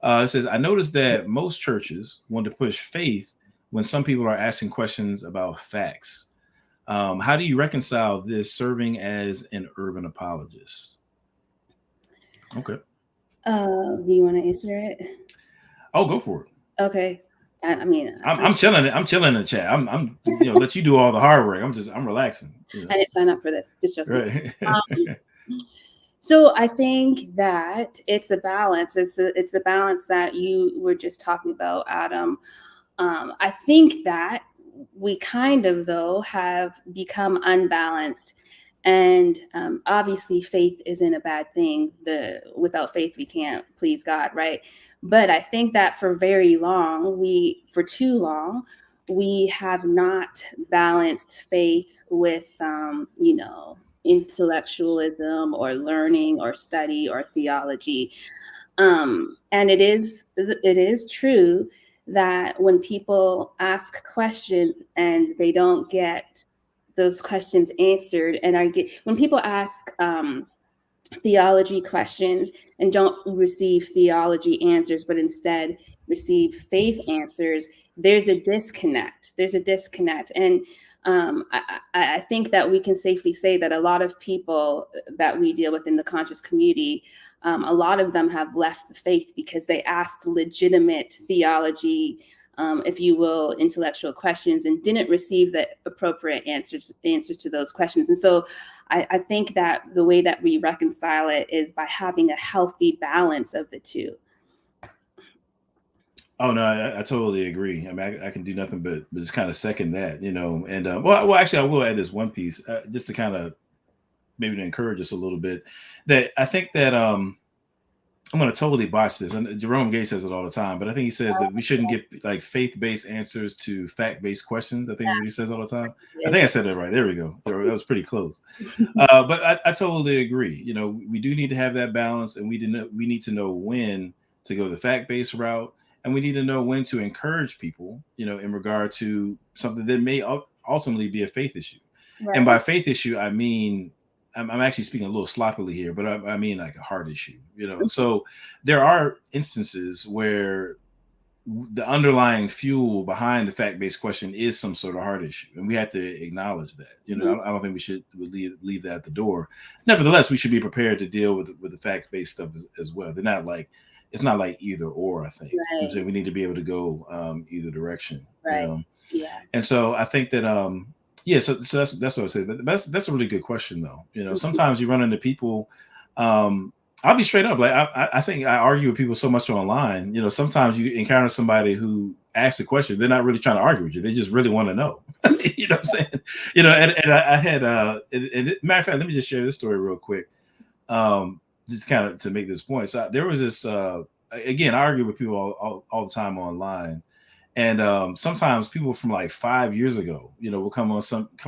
It says, I noticed that most churches want to push faith when some people are asking questions about facts. How do you reconcile this serving as an urban apologist? Okay. Do you want to answer it? Oh, go for it. Okay. I'm chilling. I'm chilling in the chat. I'm let you do all the hard work. I'm relaxing. I didn't sign up for this. Just joking. Right. So I think that it's a balance. It's the balance that you were just talking about, Adam. I think that we kind of, though, have become unbalanced. And obviously, faith isn't a bad thing. Without faith, we can't please God, right? But I think that for too long, we have not balanced faith with, intellectualism or learning or study or theology. And it is true that when people ask questions and they don't get those questions answered, and when people ask theology questions and don't receive theology answers, but instead receive faith answers, there's a disconnect. There's a disconnect. And I think that we can safely say that a lot of people that we deal with in the conscious community, a lot of them have left the faith because they asked legitimate theology, if you will, intellectual questions, and didn't receive the appropriate answers to those questions. And so I think that the way that we reconcile it is by having a healthy balance of the two. Oh no, I totally agree. I mean, I can do nothing but just kind of second that, And well, actually, I will add this one piece just to kind of maybe to encourage us a little bit. That I think that I'm going to totally botch this. And Jerome Gay says it all the time, but I think he says that we shouldn't get like faith-based answers to fact-based questions. I think is what he says all the time. I think I said that right. There we go. That was pretty close. But I totally agree. We do need to have that balance, and we need to know when to go the fact-based route, and we need to know when to encourage people, in regard to something that may ultimately be a faith issue. Right. And by faith issue, I mean, I'm actually speaking a little sloppily here, but I mean like a heart issue, So there are instances where the underlying fuel behind the fact-based question is some sort of heart issue, and we have to acknowledge that. I don't think we should leave that at the door. Nevertheless, we should be prepared to deal with the fact-based stuff as well. It's not like either or. I think right. We need to be able to go either direction. Right. Yeah. And so I think that yeah, so that's what I say. That's a really good question, though. Sometimes you run into people. I'll be straight up. Like I think I argue with people so much online. Sometimes you encounter somebody who asks a question. They're not really trying to argue with you. They just really want to know. You know what I'm saying? And I had matter of fact, let me just share this story real quick. Just kind of to make this point. So there was this. Again, I argue with people all the time online. And sometimes people from like 5 years ago, will come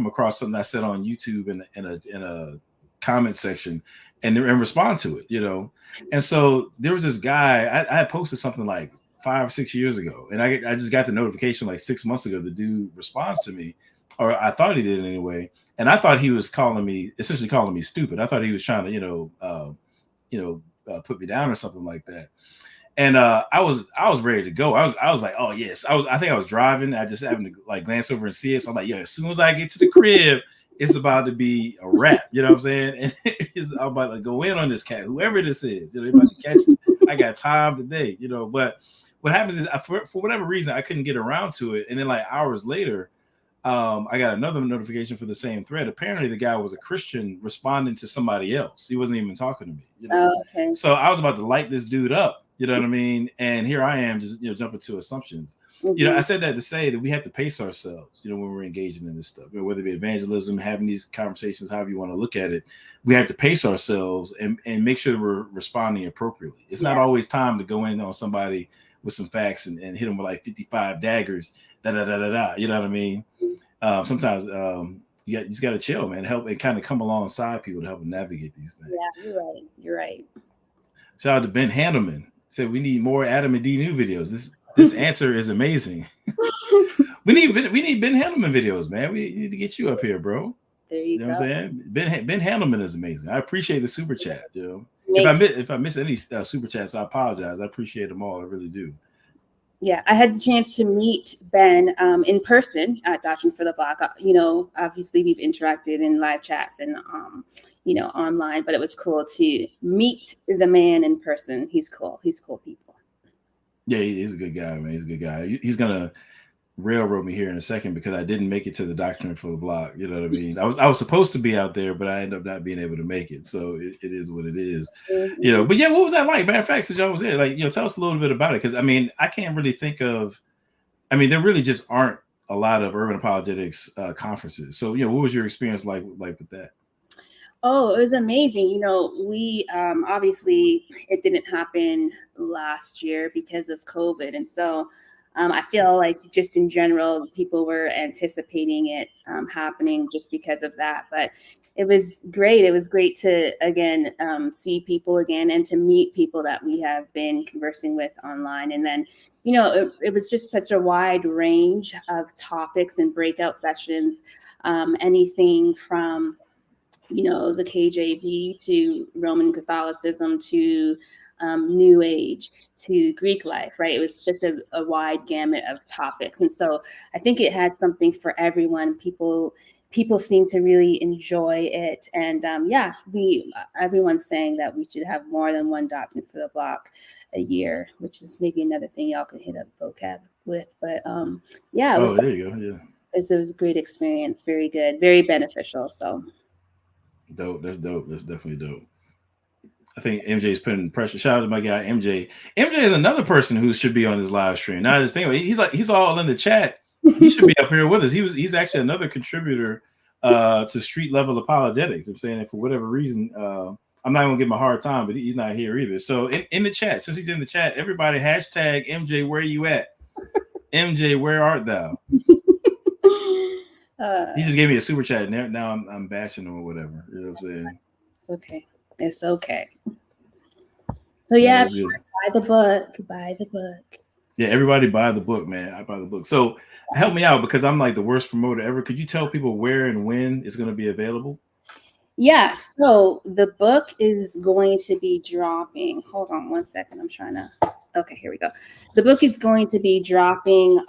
across something I said on YouTube in a comment section, and respond to it, And so there was this guy I had posted something like 5 or 6 years ago, and I just got the notification like 6 months ago. The dude responds to me, or I thought he did anyway, and I thought he was essentially calling me stupid. I thought he was trying to put me down or something like that. And I was ready to go. I was like, oh yes. I think I was driving. I just happened to like glance over and see it. So I'm like, yeah, as soon as I get to the crib, it's about to be a wrap. You know what I'm saying? And I'm about to go in on this cat, whoever this is. They're about to catch it. I got time today. But what happens is for whatever reason I couldn't get around to it. And then like hours later, I got another notification for the same thread. Apparently the guy was a Christian responding to somebody else. He wasn't even talking to me. Oh, okay. So I was about to light this dude up. You know what I mean? And here I am just, jumping to assumptions. Mm-hmm. I said that to say that we have to pace ourselves, when we're engaging in this stuff, whether it be evangelism, having these conversations, however you want to look at it, we have to pace ourselves and make sure we're responding appropriately. It's not always time to go in on somebody with some facts and hit them with like 55 daggers, you know what I mean? Sometimes you just got to chill, man, help and kind of come alongside people to help them navigate these things. Yeah, you're right. Shout out to Ben Handelman. Said we need more Adam and DNew videos. This answer is amazing. we need Ben Handelman videos, man. We need to get you up here, bro. There you go. What I'm saying? Ben Handelman is amazing. I appreciate the super chat. If I miss any super chats, I apologize. I appreciate them all. I really do. Yeah, I had the chance to meet Ben in person at Dodging for the Block. Obviously we've interacted in live chats and online, but it was cool to meet the man in person. He's cool. He's cool people. Yeah, he's a good guy, man. He's a good guy. He's gonna railroad me here in a second because I didn't make it to the Doctrine for the Block. You know what I mean? I was supposed to be out there, but I ended up not being able to make it. So it is what it is. Mm-hmm. But yeah, what was that like? Matter of fact, since y'all was there, like, tell us a little bit about it. Because I mean, I can't really think of. I mean, there really just aren't a lot of Urban Apologetics conferences. So what was your experience like with that? Oh, it was amazing. We obviously it didn't happen last year because of COVID. And so I feel like just in general, people were anticipating it happening just because of that. But it was great. It was great to, again, see people again and to meet people that we have been conversing with online. And then, it was just such a wide range of topics and breakout sessions, anything from the KJV to Roman Catholicism to New Age to Greek life, right? It was just a wide gamut of topics. And so I think it had something for everyone. People seem to really enjoy it. And everyone's saying that we should have more than one doctrine for the block a year, which is maybe another thing y'all can hit up vocab with. But there you go. Yeah. It was a great experience. Very good, very beneficial. So dope. That's dope. That's definitely dope. I think MJ's putting pressure. Shout out to my guy MJ. MJ is another person who should be on this live stream. Now I just think he's all in the chat. He should be up here with us. He's actually another contributor to Street Level Apologetics. I'm saying that for whatever reason, I'm not gonna give him a hard time, but he's not here either. So in the chat, since he's in the chat, everybody hashtag MJ, where you at? MJ, where art thou? He just gave me a super chat, and now I'm bashing him or whatever. You know what I'm saying? It's okay. It's okay. So yeah, buy the book. Buy the book. Yeah, everybody buy the book, man. I buy the book. So help me out because I'm like the worst promoter ever. Could you tell people where and when it's going to be available? Yeah, so the book is going to be dropping. Hold on one second. I'm trying to. Okay, here we go. The book is going to be dropping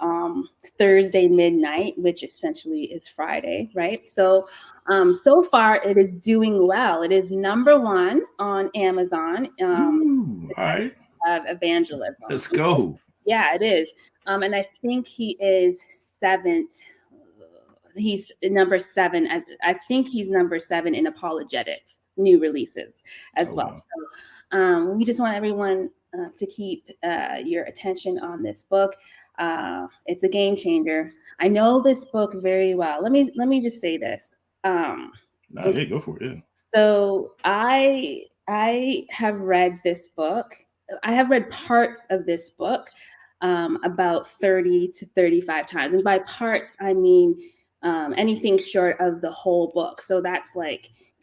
Thursday midnight, which essentially is Friday, right? So, so far it is doing well. It is #1 on Amazon. All right. Evangelism. Let's go. Yeah, it is. And I think he is 7th. He's number 7. I think he's number 7 in apologetics, new releases as well. Wow. So we just want everyone to keep your attention on this book. It's a game changer. I know this book very well. Let me just say this. Yeah, go for it. Yeah. So I have read this book. I have read parts of this book about 30 to 35 times. And by parts, I mean anything short of the whole book. So that's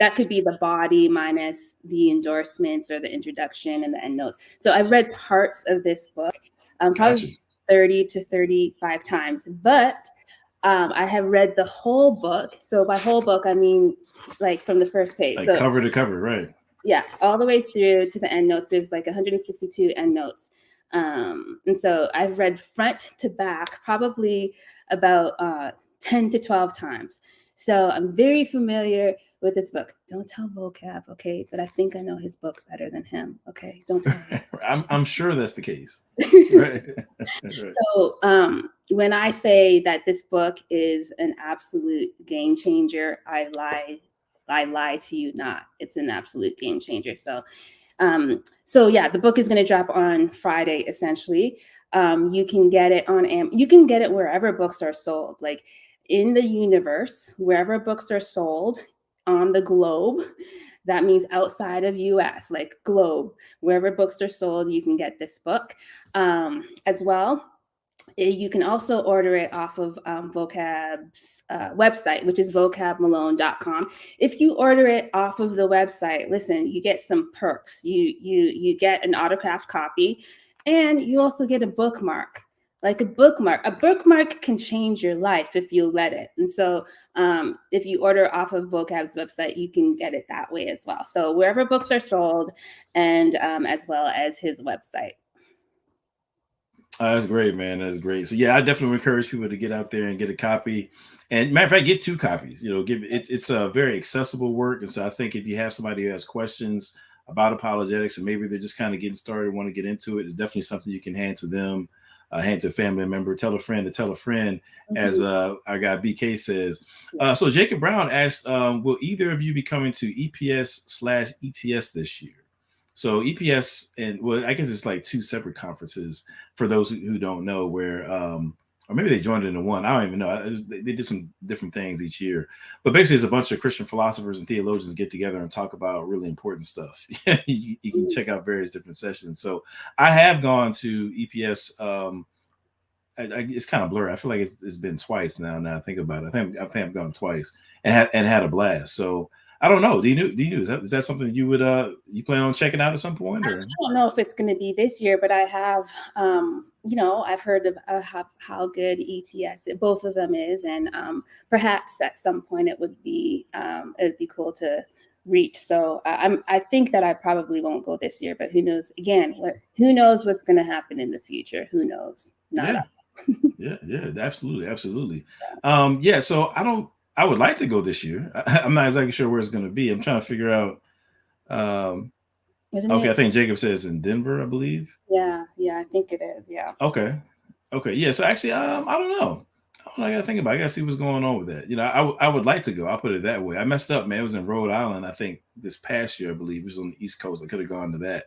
that could be the body minus the endorsements or the introduction and the endnotes. So I've read parts of this book, probably 30 to 35 times. But I have read the whole book. So by whole book, I mean from the first page. So, cover to cover, right? Yeah, all the way through to the endnotes. There's 162 endnotes. And so I've read front to back probably about 10 to 12 times. So I'm very familiar with this book. Don't tell vocab, okay? But I think I know his book better than him, okay? Don't tell him. I'm sure that's the case. Right. So when I say that this book is an absolute game changer, I lie to you not. It's an absolute game changer. So yeah, the book is going to drop on Friday, essentially. You can get it you can get it wherever books are sold, in the universe, wherever books are sold on the globe. That means outside of US, globe, wherever books are sold, you can get this book as well. You can also order it off of Vocab's website, which is vocabmalone.com. If you order it off of the website, listen, you get some perks. You get an autographed copy, and you also get a bookmark. A bookmark can change your life if you let it. And so if you order off of Vocab's website, you can get it that way as well. So wherever books are sold, and as well as his website. That's great, man. That's great. So yeah, I definitely encourage people to get out there and get a copy. And matter of fact, get 2 copies. It's a very accessible work. And so I think if you have somebody who has questions about apologetics and maybe they're just kind of getting started, want to get into it, it's definitely something you can hand to them, hand to a family member, tell a friend to tell a friend, as our guy BK says. So Jacob Brown asked, will either of you be coming to EPS/ETS this year? So EPS, I guess it's 2 separate conferences for those who don't know, where or maybe they joined it into one. I don't even know. They did some different things each year, but basically it's a bunch of Christian philosophers and theologians get together and talk about really important stuff. You can check out various different sessions. So I have gone to EPS. It's kind of blurry. I feel like it's been twice now. Now I think about it. I think I've gone twice and had a blast. So I don't know. DNew, is that something you would you plan on checking out at some point, I or? don't know if it's going to be this year, but I have, I've heard of how good ETS both of them is, and perhaps at some point it'd be cool to reach. So I think that I probably won't go this year, but who knows? Again, who knows what's going to happen in the future? Who knows? Not Yeah. us. Yeah, absolutely. Yeah, so I would like to go this year. I'm not exactly sure where it's going to be. I'm trying to figure out. Um, Isn't okay, I it? think Jacob says in Denver, I believe. Yeah, I think it is. Yeah. Okay, yeah. So actually, I don't know. I gotta think about it. I gotta see what's going on with that. I would like to go. I'll put it that way. I messed up, man. It was in Rhode Island, I think, this past year, I believe. It was on the East Coast. I could have gone to that.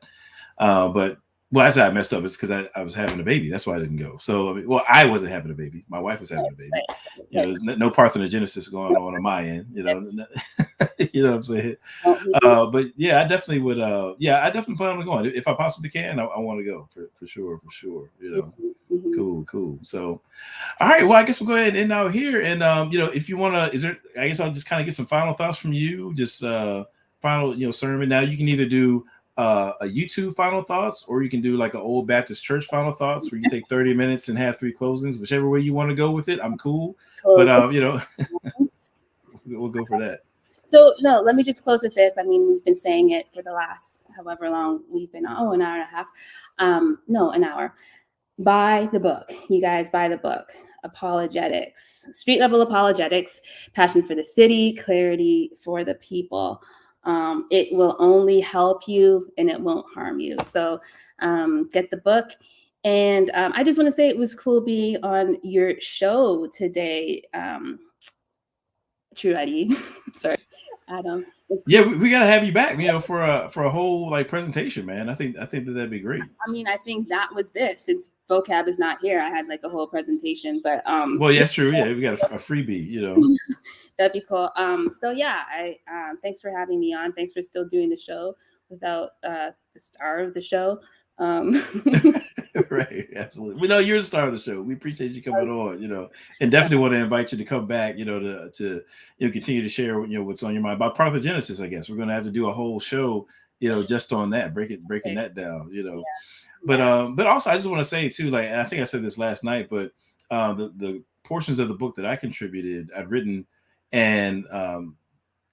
But well, that's how I messed up. It's because I was having a baby. That's why I didn't go. So, I mean, well, I wasn't having a baby. My wife was having a baby. There's no parthenogenesis going on my end. You know what I'm saying. But yeah, I definitely would. I definitely plan on going if I possibly can. I want to go for sure. Cool. So, all right. Well, I guess we'll go ahead and end out here. And if you want to, I guess I'll just kind of get some final thoughts from you. Just final, sermon. Now you can either do a YouTube final thoughts, or you can do like an old Baptist church final thoughts, where you take 30 minutes and have 3 closings. Whichever way you want to go with it, I'm cool. But we'll go for that. So no, let me just close with this. I mean, we've been saying it for the last however long we've been. An hour and a half. No, an hour. Buy the book, you guys. Buy the book. Apologetics, Street Level Apologetics, passion for the city, clarity for the people. It will only help you and it won't harm you. So get the book. And I just want to say it was cool being on your show today. Tru-ID. Sorry, Adam. Cool. Yeah, we got to have you back, for a whole like presentation, man. I think that'd be great. I mean, I think that was this. Since vocab is not here, I had like a whole presentation, but well, yeah, that's true. Yeah, we got a freebie, That'd be cool. So yeah, I thanks for having me on. Thanks for still doing the show without the star of the show. Right, absolutely. We know you're the star of the show. We appreciate you coming on, and definitely want to invite you to come back, to continue to share, what's on your mind about parthenogenesis. I guess we're going to have to do a whole show, just on that, breaking that down, Yeah. But also I just want to say too, like, I think I said this last night, but the portions of the book that I contributed, I'd written, and kind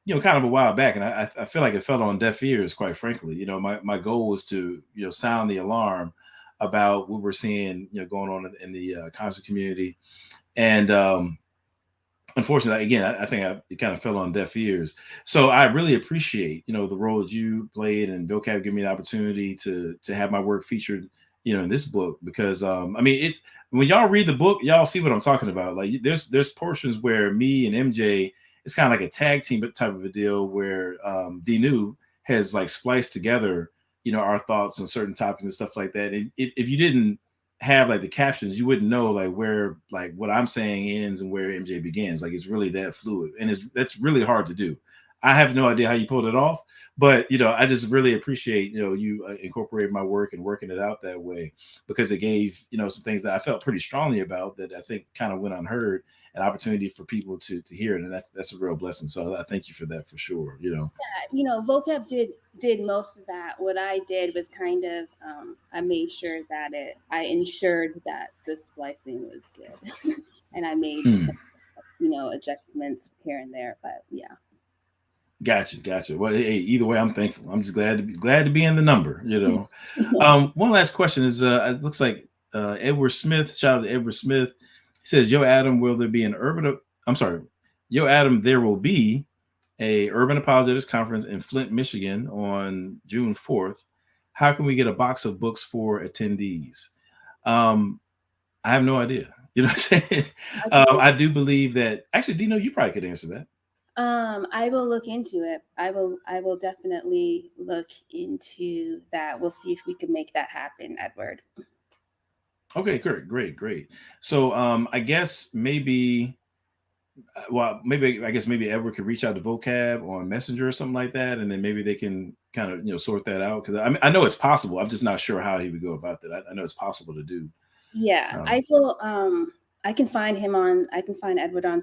of a while back, and I feel like it fell on deaf ears, quite frankly. My goal was to sound the alarm about what we're seeing going on in the concert community, and unfortunately, again, I think it kind of fell on deaf ears. So I really appreciate the role that you played, and vocab giving me the opportunity to have my work featured in this book, because I mean, it's when y'all read the book, y'all see what I'm talking about. Like there's portions where me and MJ, it's kind of like a tag team type of a deal, where DNew has like spliced together, our thoughts on certain topics and stuff like that. And if you didn't have like the captions, you wouldn't know like where like what I'm saying ends and where MJ begins. Like it's really that fluid, and that's really hard to do. I have no idea how you pulled it off, but I just really appreciate you incorporating my work and working it out that way, because it gave some things that I felt pretty strongly about that I think kind of went unheard, an opportunity for people to hear it, and that's a real blessing. So I thank you for that, for sure. Yeah, vocab did most of that. What I did was kind of I made sure that I ensured that the splicing was good, and I made some, adjustments here and there. But yeah. Gotcha. Well, hey, either way, I'm thankful. I'm just glad to be in the number. One last question is, it looks like Edward Smith. Shout out to Edward Smith. He says, "Yo, Adam, will there be an Yo, Adam, there will be a Urban Apologetics conference in Flint, Michigan on June 4th. How can we get a box of books for attendees?" I have no idea. You know what I'm saying? I do believe that. Actually, DNew, you probably could answer that. I will look into it. I will definitely look into that. We'll see if we can make that happen, Edward. Okay, great. So I guess maybe maybe Edward could reach out to vocab on Messenger or something like that, and then maybe they can kind of sort that out, because I know it's possible. I'm just not sure how he would go about that. I know it's possible to do. Yeah, I will. I can find him on. I can find Edward on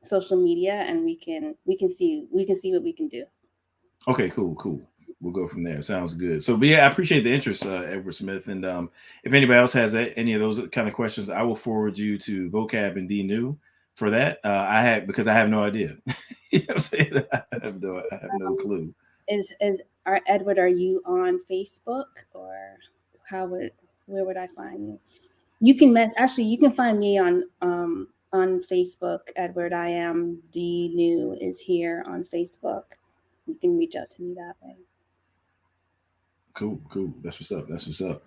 social media, and we can see what we can do. Okay, cool. We'll go from there. Sounds good. So, but yeah, I appreciate the interest, Edward Smith. And if anybody else has any of those kind of questions, I will forward you to Vocab and DNew for that. Because I have no idea. You know what I'm saying? I have no clue. Edward, are you on Facebook, or where would I find you? You can you can find me on Facebook, Edward. I am DNew is here on Facebook. You can reach out to me that way. Cool. That's what's up.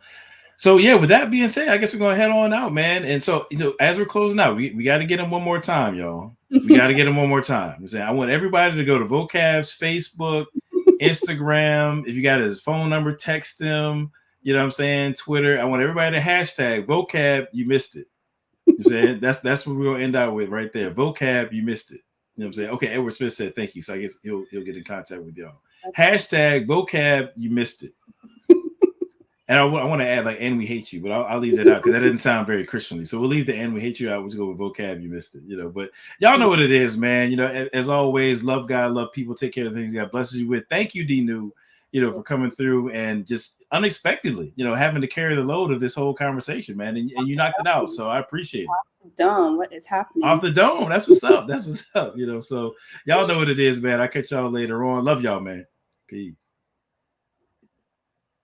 So yeah, with that being said, I guess we're gonna head on out, man. And so, as we're closing out, we got to get him one more time, y'all. We got to get him one more time. I'm saying, I want everybody to go to Vocab's Facebook, Instagram. If you got his phone number, text him. You know what I'm saying? Twitter. I want everybody to hashtag Vocab. You missed it. You know what I'm saying? That's what we're gonna end out with right there. Vocab. You missed it. You know what I'm saying? Okay, Edward Smith said thank you. So I guess he'll get in contact with y'all. Okay. Hashtag Vocab. You missed it. And I want to add and we hate you, but I'll leave that out because that doesn't sound very Christianly. So we'll leave the and we hate you out. We'll just go with Vocab. You missed it, but y'all know what it is, man. As always, love God, love people, take care of the things God blesses you with. Thank you, DNew, for coming through and just unexpectedly, having to carry the load of this whole conversation, man. And you knocked it out. So I appreciate it. Off the dome. What is happening? Off the dome. That's what's up. So y'all know what it is, man. I'll catch y'all later on. Love y'all, man. Peace.